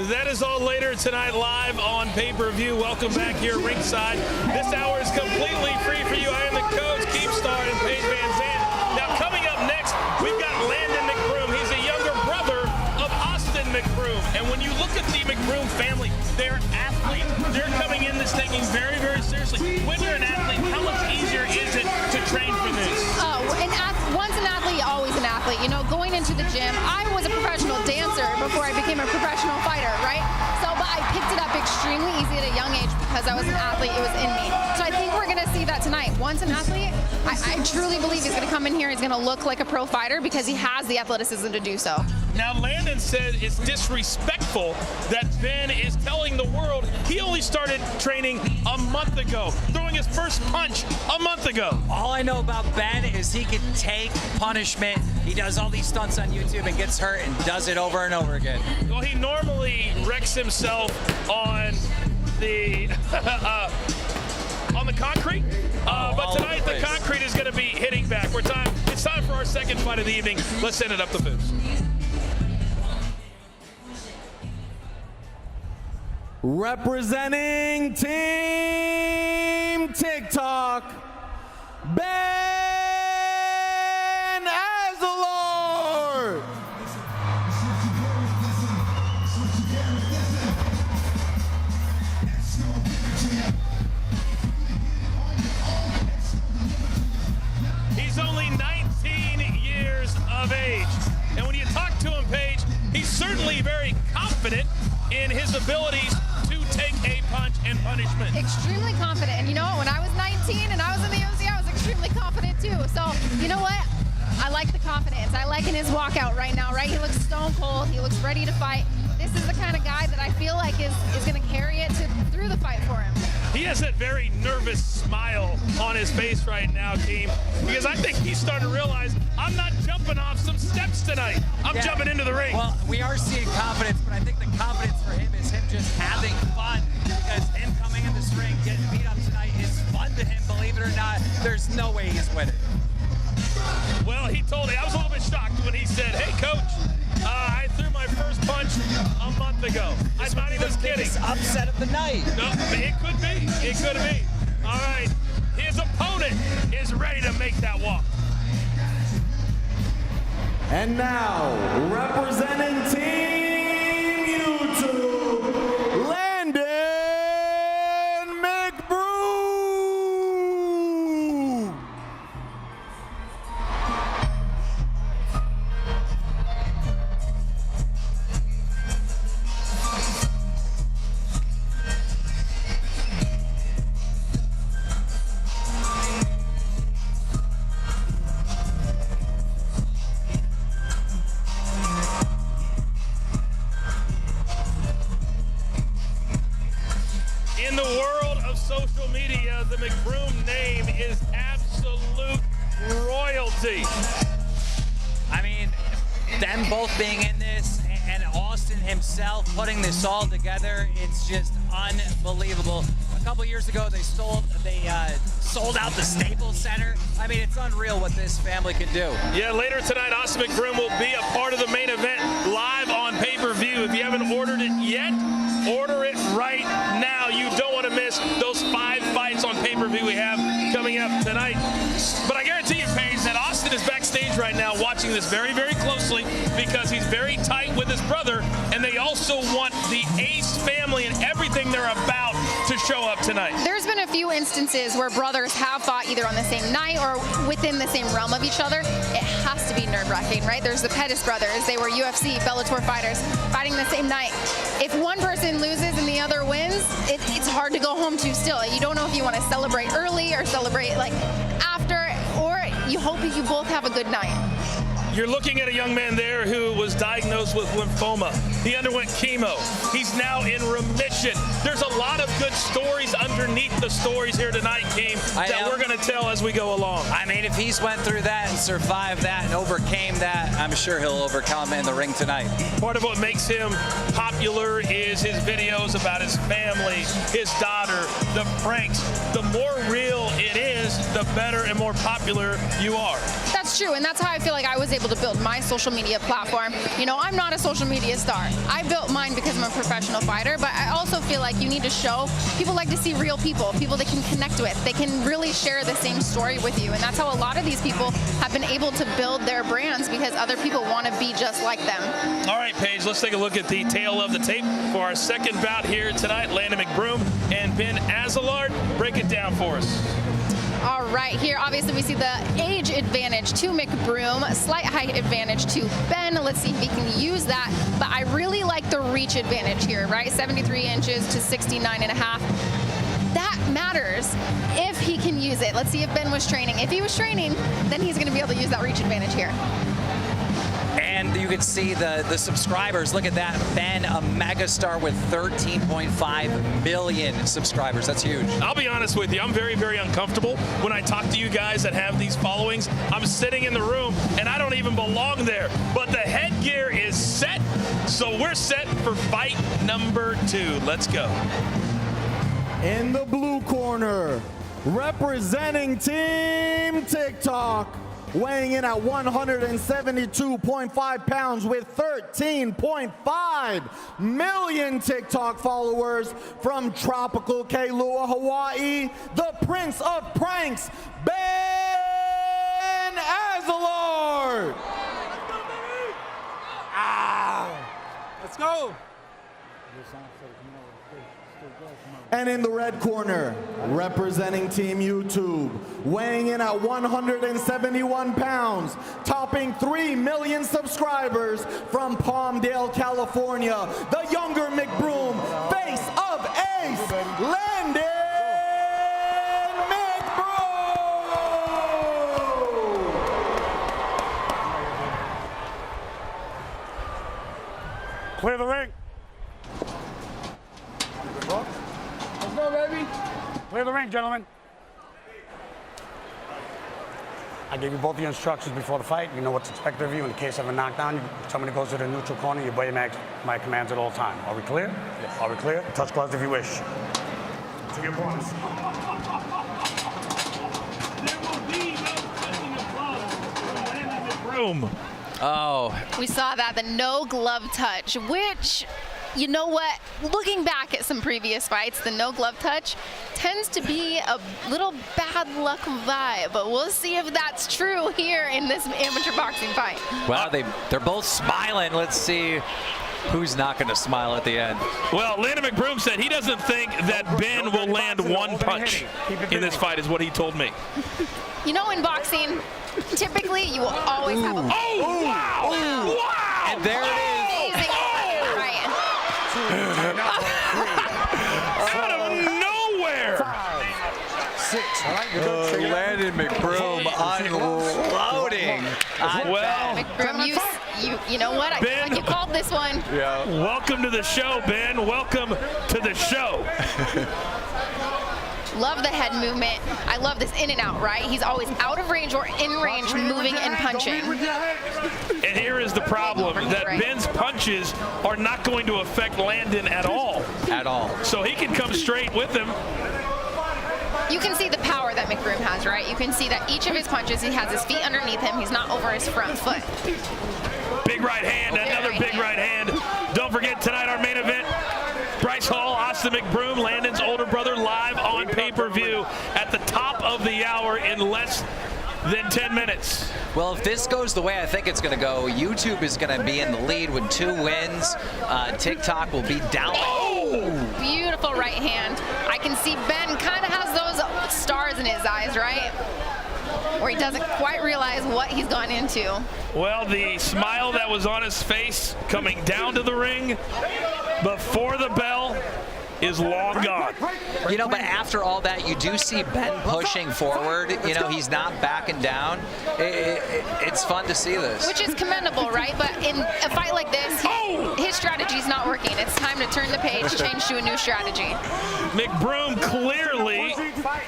That is all later tonight live on pay-per-view. Welcome back here ringside. This hour is completely free for you. I am the coach, Keepstar, and Paige Van Zandt. Now coming up next, we've got Landon McBroom. He's a younger brother of Austin McBroom. And when you look at the McBroom family, they're athletes. They're coming in this taking very, very seriously. When you're an athlete, how much easier is it to train for this? Once an athlete, always an athlete. You know, going into the gym, I was a professional dancer before I became a professional fighter, right? But I picked it up extremely easy at a young age because I was an athlete. It was in me. So I think we're going to see that tonight. Once an athlete, I truly believe he's going to come in here. He's going to look like a pro fighter because he has the athleticism to do so. Now, Landon said it's disrespectful that Ben is telling the world he only started training a month ago, throwing his first punch a month ago. All I know about Ben is he can take punishment. He does all these stunts on YouTube and gets hurt and does it over and over again. Well, he normally wrecks himself on the on the concrete, but tonight the concrete is going to be hitting back. It's time for our second fight of the evening. Let's send it up the boost. Representing Team TikTok, Ben Azelart. He's only 19 years of age. And when you talk to him, Paige, he's certainly very confident in his abilities to take a punch and punishment. Extremely confident. And you know what? When I was 19 and I was in the OC, I was extremely confident too. So, you know what? I like the confidence. I like in his walkout right now, right? He looks stone cold. He looks ready to fight. This is the kind of guy that I feel like is going to carry it through the fight for him. He has that very nervous smile on his face right now, team, because I think he's starting to realize I'm not jumping off some steps tonight. I'm jumping into the ring. Well, we are seeing confidence, but I think the confidence for him is him just having fun, because him coming in this ring, getting beat up tonight is fun to him, believe it or not. There's no way he's winning. Well, he told me, I was a little bit shocked when he said, hey, coach, I threw my first punch a month ago. I thought he was kidding. Upset of the night. No, it could be. It could be. All right. His opponent is ready to make that walk. And now, representing Team YouTube, Landon McBroom. In the world of social media, the McBroom name is absolute royalty. I mean, them both being in this and Austin himself putting this all together, it's just unbelievable. A couple years ago, they sold out the Staples Center. I mean, it's unreal what this family can do. Yeah, later tonight, Austin McBroom will be a part of the main event live on pay-per-view. If you haven't ordered it yet, order it right now. You don't want to miss those 5 fights on pay-per-view we have coming up tonight. But I guarantee you, Paige, that Austin is backstage right now watching this very, very closely, because he's very tight with his brother, and they also want the Ace family and everything they're about to show up tonight. There's been a few instances where brothers have fought either on the same night or within the same realm of each other. It has to be nerve-wracking, right? There's the Pettis brothers. They were UFC, Bellator fighters fighting the same night. If one person loses and the other wins, it's hard to go home to still. You don't know if you want to celebrate early or celebrate like after, or you hope that you both have a good night. You're looking at a young man there who was diagnosed with lymphoma. He underwent chemo. He's now in remission. There's a lot of good stories underneath the stories here tonight, team, that we're going to tell as we go along. I mean, if he's went through that and survived that and overcame that, I'm sure he'll overcome in the ring tonight. Part of what makes him popular is his videos about his family, his daughter, the pranks. The more real it is, the better and more popular you are. That's true, and that's how I feel like I was able to build my social media platform. You know, I'm not a social media star. I built mine because I'm a professional fighter, but I also feel like you need to show, people like to see real people they can connect with. They can really share the same story with you, and that's how a lot of these people have been able to build their brands, because other people want to be just like them. All right, Paige, let's take a look at the tail of the tape for our second bout here tonight. Landon McBroom and Ben Azelart. Break it down for us. All right, here obviously we see the age advantage to McBroom, slight height advantage to Ben. Let's see if he can use that. But I really like the reach advantage here, right? 73 inches to 69 and a half. That matters if he can use it. Let's see if Ben was training. If he was training, then he's going to be able to use that reach advantage here. And And you can see the subscribers. Look at that. Ben, a megastar with 13.5 million subscribers. That's huge. I'll be honest with you. I'm very, very uncomfortable when I talk to you guys that have these followings. I'm sitting in the room, and I don't even belong there. But the headgear is set, so we're set for fight number 2. Let's go. In the blue corner, representing Team TikTok, weighing in at 172.5 pounds with 13.5 million TikTok followers from tropical Kailua, Hawaii, the Prince of Pranks, Ben Azelart. Let's go. And in the red corner, representing Team YouTube, weighing in at 171 pounds, topping 3 million subscribers from Palmdale, California, the younger McBroom, face of Ace, Landon McBroom! Clear the ring. Let's go, baby. Clear the ring, gentlemen. I gave you both the instructions before the fight. You know what's expected of you. In the case of a knockdown, somebody goes to the neutral corner, you obey my commands at all times. Are we clear? Yes. Are we clear? Touch gloves if you wish. To your corners. Room. Oh. We saw that, the no glove touch, which, you know what, looking back at some previous fights, the no glove touch tends to be a little bad luck vibe, but we'll see if that's true here in this amateur boxing fight. Well, they're both smiling. Let's see who's not going to smile at the end. Well, Landon McBroom said he doesn't think that Ben will land one punch in this fight, is what he told me. You know, in boxing, typically you will always have a... Oh, wow! Wow! And there it is. Amazing. Right. Out of nowhere! 5, 6. All right, you're good. Landon McBroom unloading. Well, McBroom, you know what? I feel like you called this one. Yeah. Welcome to the show, Ben. Welcome to the show. Love the head movement. I love this in and out, right? He's always out of range or in range, moving and punching. And here is the problem, that Ben's punches are not going to affect Landon at all. At all. So he can come straight with him. You can see the power that McBroom has, right? You can see that each of his punches, he has his feet underneath him. He's not over his front foot. Big right hand, another big right hand. Don't forget tonight our main event. Bryce Hall, Austin McBroom, Landon's older brother, live on pay-per-view at the top of the hour in less than 10 minutes. Well, if this goes the way I think it's going to go, YouTube is going to be in the lead with 2 wins. TikTok will be down. Oh! Beautiful right hand. I can see Ben kind of has those stars in his eyes, right? Where he doesn't quite realize what he's gone into. Well, the smile that was on his face coming down to the ring before the bell is long gone. You know, but after all that, you do see Ben pushing forward. You know, he's not backing down. It's fun to see this. Which is commendable, right? But in a fight like this, his strategy's not working. It's time to turn the page, change to a new strategy. McBroom, clearly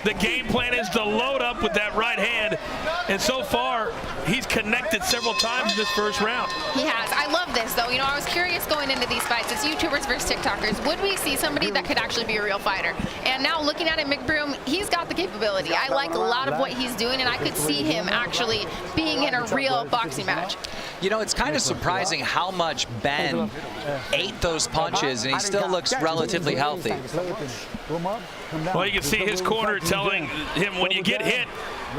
the game plan is to load up with that right hand. And so far, he's connected several times in this first round. He has. I love this, though. You know, I was curious going into these fights. It's YouTubers versus TikTokers. Would we see somebody that could actually be a real fighter? And now looking at it, McBroom, he's got the capability. I like a lot of what he's doing, and I could see him actually being in a real boxing match. You know, it's kind of surprising how much Ben ate those punches, and he still looks relatively healthy. Well, you can see his corner telling him, when you get hit,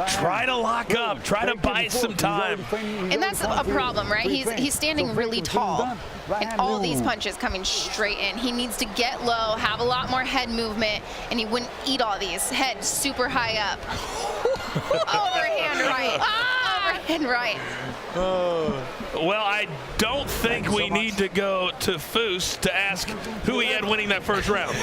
try to lock up, try to buy some time. And that's a problem, right? He's standing really tall, and all these punches coming straight in. He needs to get low, have a lot more head movement, and he wouldn't eat all these. Head super high up. Overhand right. and right. Well, I don't think we need to go to Foose to ask who he had winning that first round.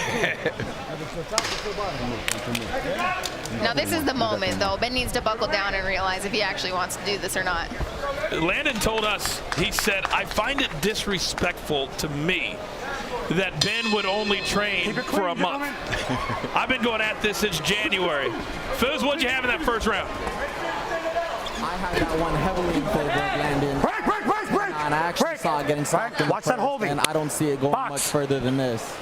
Now this is the moment, though. Ben needs to buckle down and realize if he actually wants to do this or not. Landon told us, he said, I find it disrespectful to me that Ben would only train for a month. I've been going at this since January. Foose, what'd you have in that first round? I had that one heavily in favor of Landon. Break! And I actually saw it getting stopped in the Watch that holding. and I don't see it going much further than this.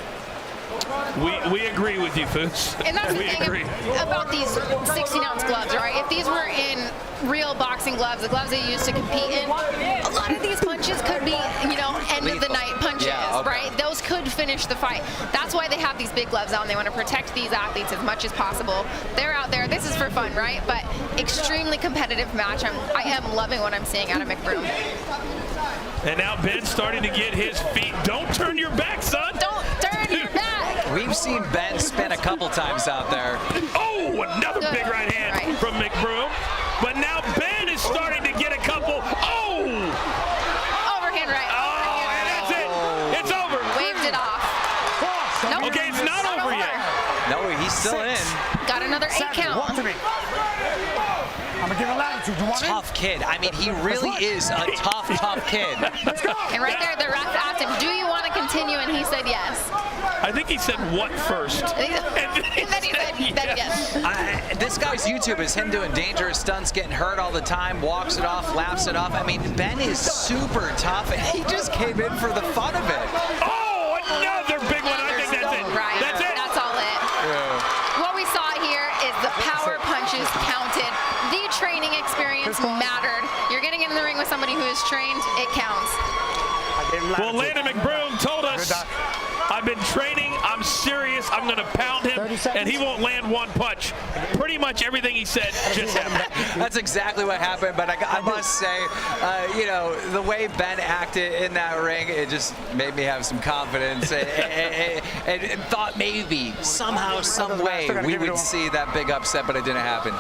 We agree with you, Foose. And that's the we thing agree. about these 16-ounce gloves, right? If these were in real boxing gloves, the gloves they used to compete in, a lot of these punches could be, you know, end of the night punches, right? Those could finish the fight. That's why they have these big gloves on. They want to protect these athletes as much as possible. They're out there. This is for fun, right? But extremely competitive match. I am loving what I'm seeing out of McBroom. And now Ben's starting to get his feet. Don't turn your back, son. Don't turn your back. We've seen Ben spin a couple times out there. Oh, another big right hand from McBroom. But now Ben is starting to get a couple. Oh! Overhand right. Oh, and that's it. It's over. Waved it off. Nope. Okay, it's not over yet. No, he's still in. Got another 8 count. Walk to me. I'm gonna give him latitude. You want Tough kid. I mean, he really is a tough kid. Let's go. And right there, the ref asked him, do you want to continue? And he said yes. I think he said what first. And then he said yes. This guy's YouTube is him doing dangerous stunts, getting hurt all the time, walks it off, laughs it off. I mean, Ben is super tough, and he just came in for the fun of it. Oh, another big one. I think that's it. Right. That's it. That's all it. Yeah. What we saw here is the power punches counted. The training experience mattered. You're getting in the ring with somebody who is trained, it counts. Well, Landon McBroom told us, I've been training, I'm serious, I'm going to pound him, and he won't land one punch. Pretty much everything he said just happened. That's exactly what happened, but I must say, you know, the way Ben acted in that ring, it just made me have some confidence and thought maybe, somehow, some way, we would see that big upset, but it didn't happen.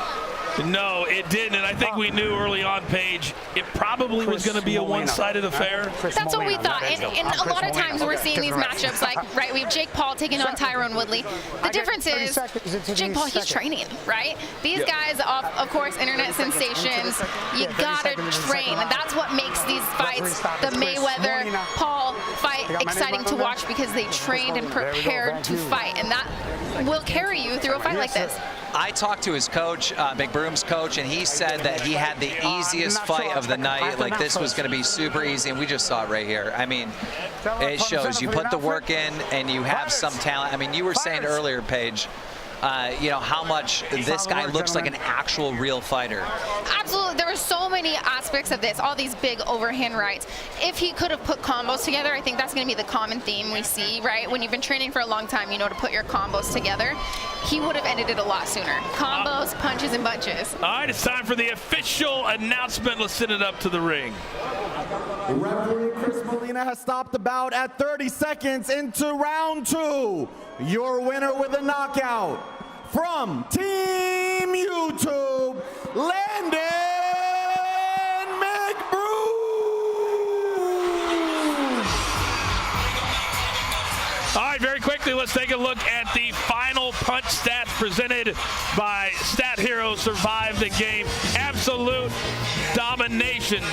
No, it didn't, and I think we knew early on, Paige, it probably was going to be a one-sided affair. That's what we thought, and a lot of times we're seeing these matchups like, right, we have Jake Paul taking on Tyrone Woodley. The difference is, Jake Paul, he's training, right? These guys, of course, internet sensations, you gotta train, and that's what makes these fights, the Mayweather-Paul fight, exciting to watch because they trained and prepared to fight, and that will carry you through a fight like this. I talked to his coach, McBroom's coach, and he said that he had the easiest fight of the night. Like, this was going to be super easy, and we just saw it right here. I mean, it shows you put the work in and you have some talent. I mean, you were saying earlier, Paige, you know, how much this guy looks like an actual real fighter. Absolutely. There were so many aspects of this, all these big overhand rights. If he could have put combos together, I think that's going to be the common theme we see, right? When you've been training for a long time, you know to put your combos together. He would have ended it a lot sooner. Combos, punches, and bunches. All right, it's time for the official announcement. Let's send it up to the ring. Referee Chris Molina has stopped the bout at 30 seconds into round 2. Your winner with a knockout from Team YouTube, Landon McBroom. All right, very quickly, let's take a look at the final punch stats presented by Stat Hero Survive the Game. Absolute domination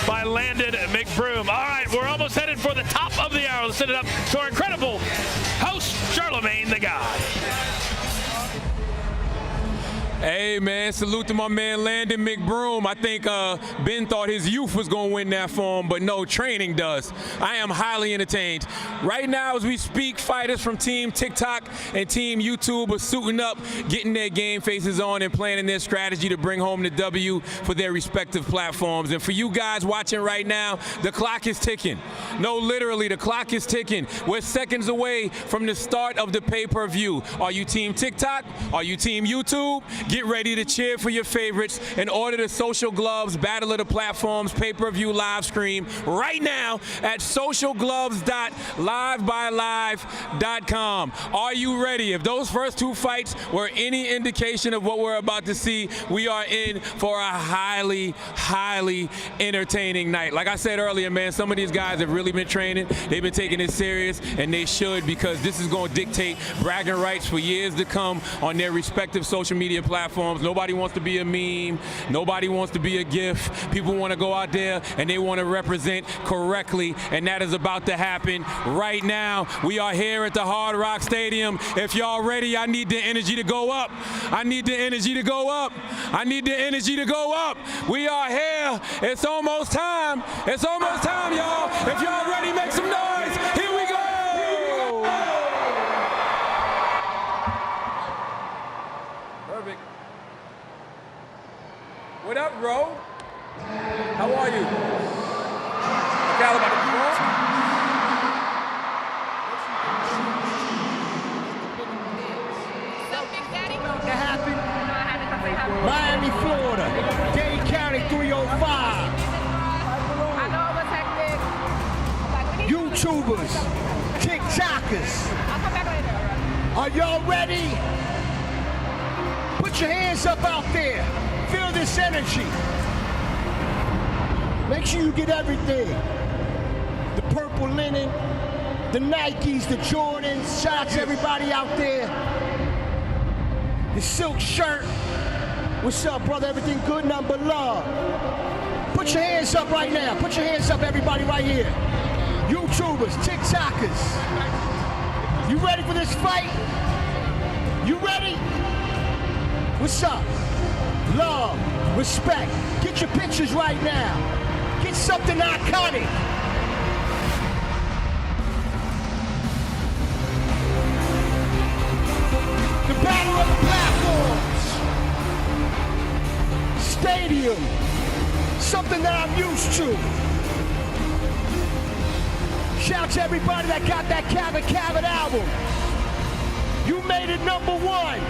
by Landon McBroom. All right, we're almost headed for the top of the hour. Let's send it up to our incredible host, Charlemagne the God. Hey, man, salute to my man Landon McBroom. I think Ben thought his youth was going to win that for him, but no, training does. I am highly entertained. Right now, as we speak, fighters from Team TikTok and Team YouTube are suiting up, getting their game faces on and planning their strategy to bring home the W for their respective platforms. And for you guys watching right now, the clock is ticking. No, literally, the clock is ticking. We're seconds away from the start of the pay-per-view. Are you Team TikTok? Are you Team YouTube? Get get ready to cheer for your favorites and order the Social Gloves Battle of the Platforms pay-per-view live stream right now at socialgloves.livebylive.com. Are you ready? If those first two fights were any indication of what we're about to see, we are in for a highly, highly entertaining night. Like I said earlier, man, some of these guys have really been training. They've been taking it serious, and they should, because this is going to dictate bragging rights for years to come on their respective social media platforms. Nobody wants to be a meme. Nobody wants to be a GIF. People want to go out there and they want to represent correctly, and that is about to happen right now. We are here at the Hard Rock Stadium. If y'all ready, I need the energy to go up. I need the energy to go up. I need the energy to go up. We are here. It's almost time. It's almost time, y'all. If y'all ready, make some noise. Here we go. Perfect. What up, bro? How are you? Khaled about to perform? Miami, Florida, Dade County 305. YouTubers, TikTokers. Are y'all ready? Put your hands up out there. Feel this energy. Make sure you get everything. The purple linen, the Nikes, the Jordans. Shout out to everybody out there. The silk shirt. What's up, brother? Everything good? Nothing but love. Put your hands up right now. Put your hands up, everybody, right here. YouTubers, TikTokers. You ready for this fight? You ready? What's up? Love, respect. Get your pictures right now. Get something iconic. The battle of the platforms. Stadium. Something that I'm used to. Shout to everybody that got that Khaled album. You made it #1.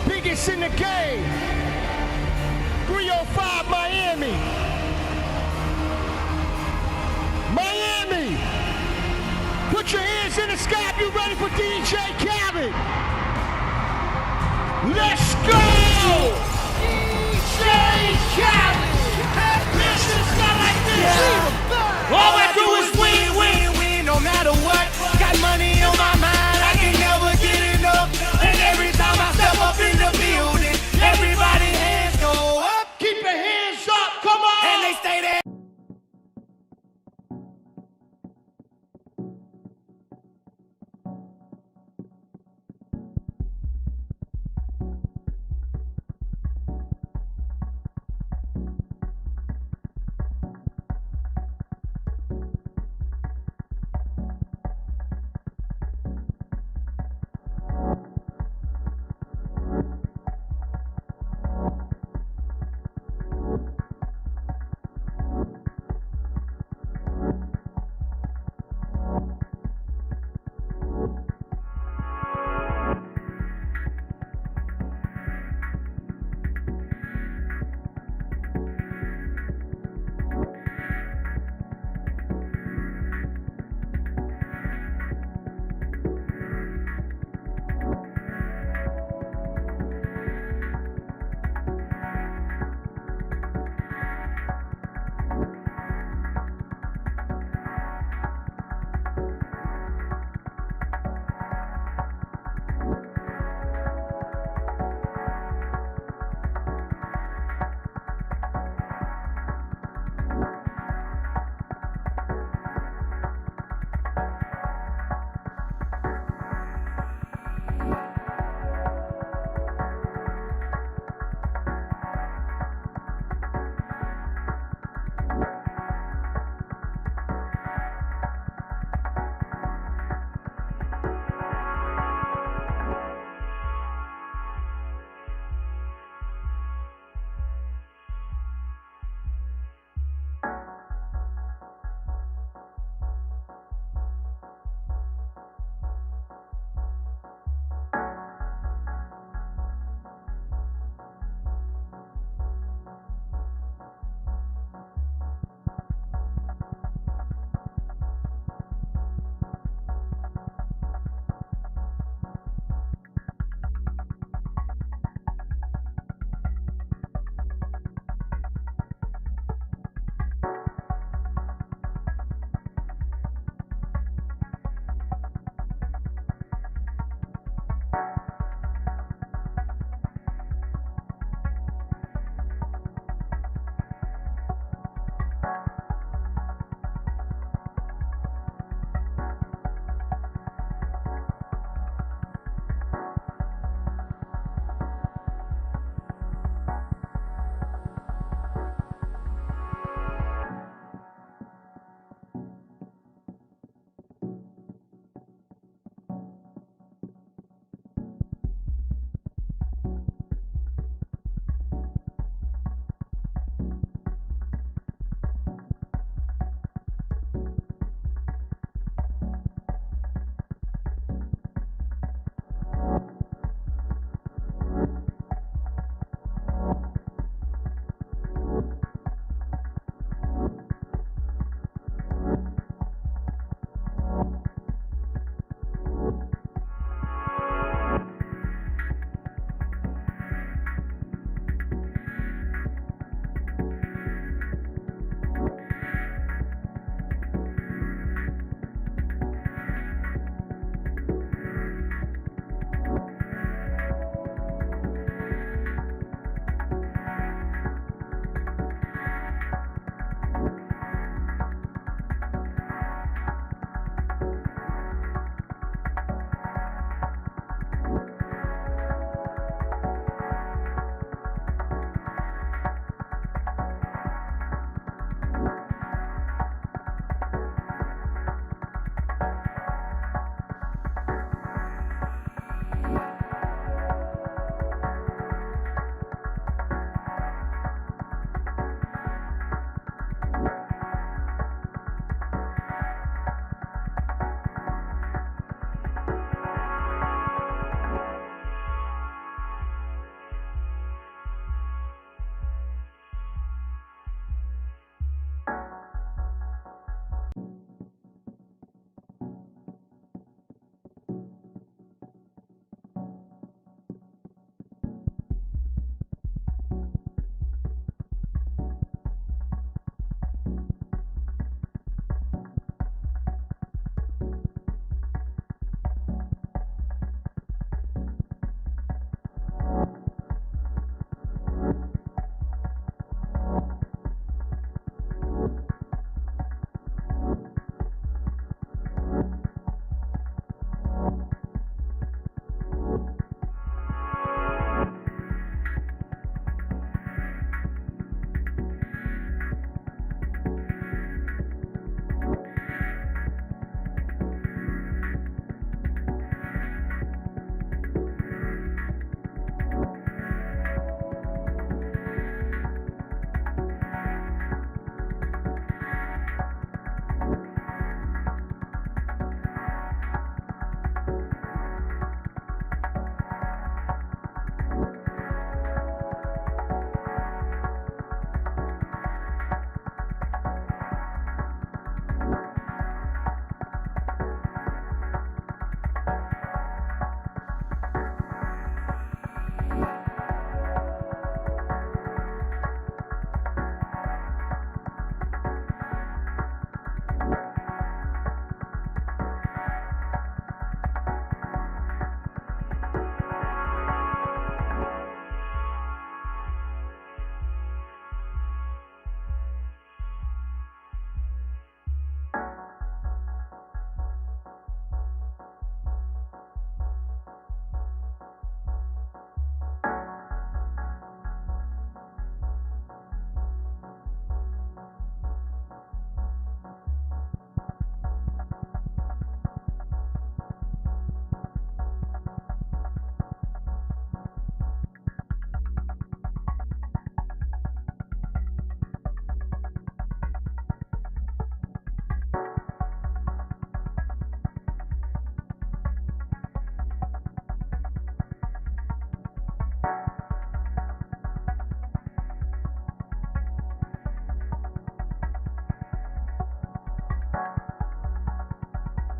Biggest in the game. 305 Miami. Miami. Put your hands in the sky if you ready for DJ Khaled. Let's go! DJ Khaled. This is not like this. All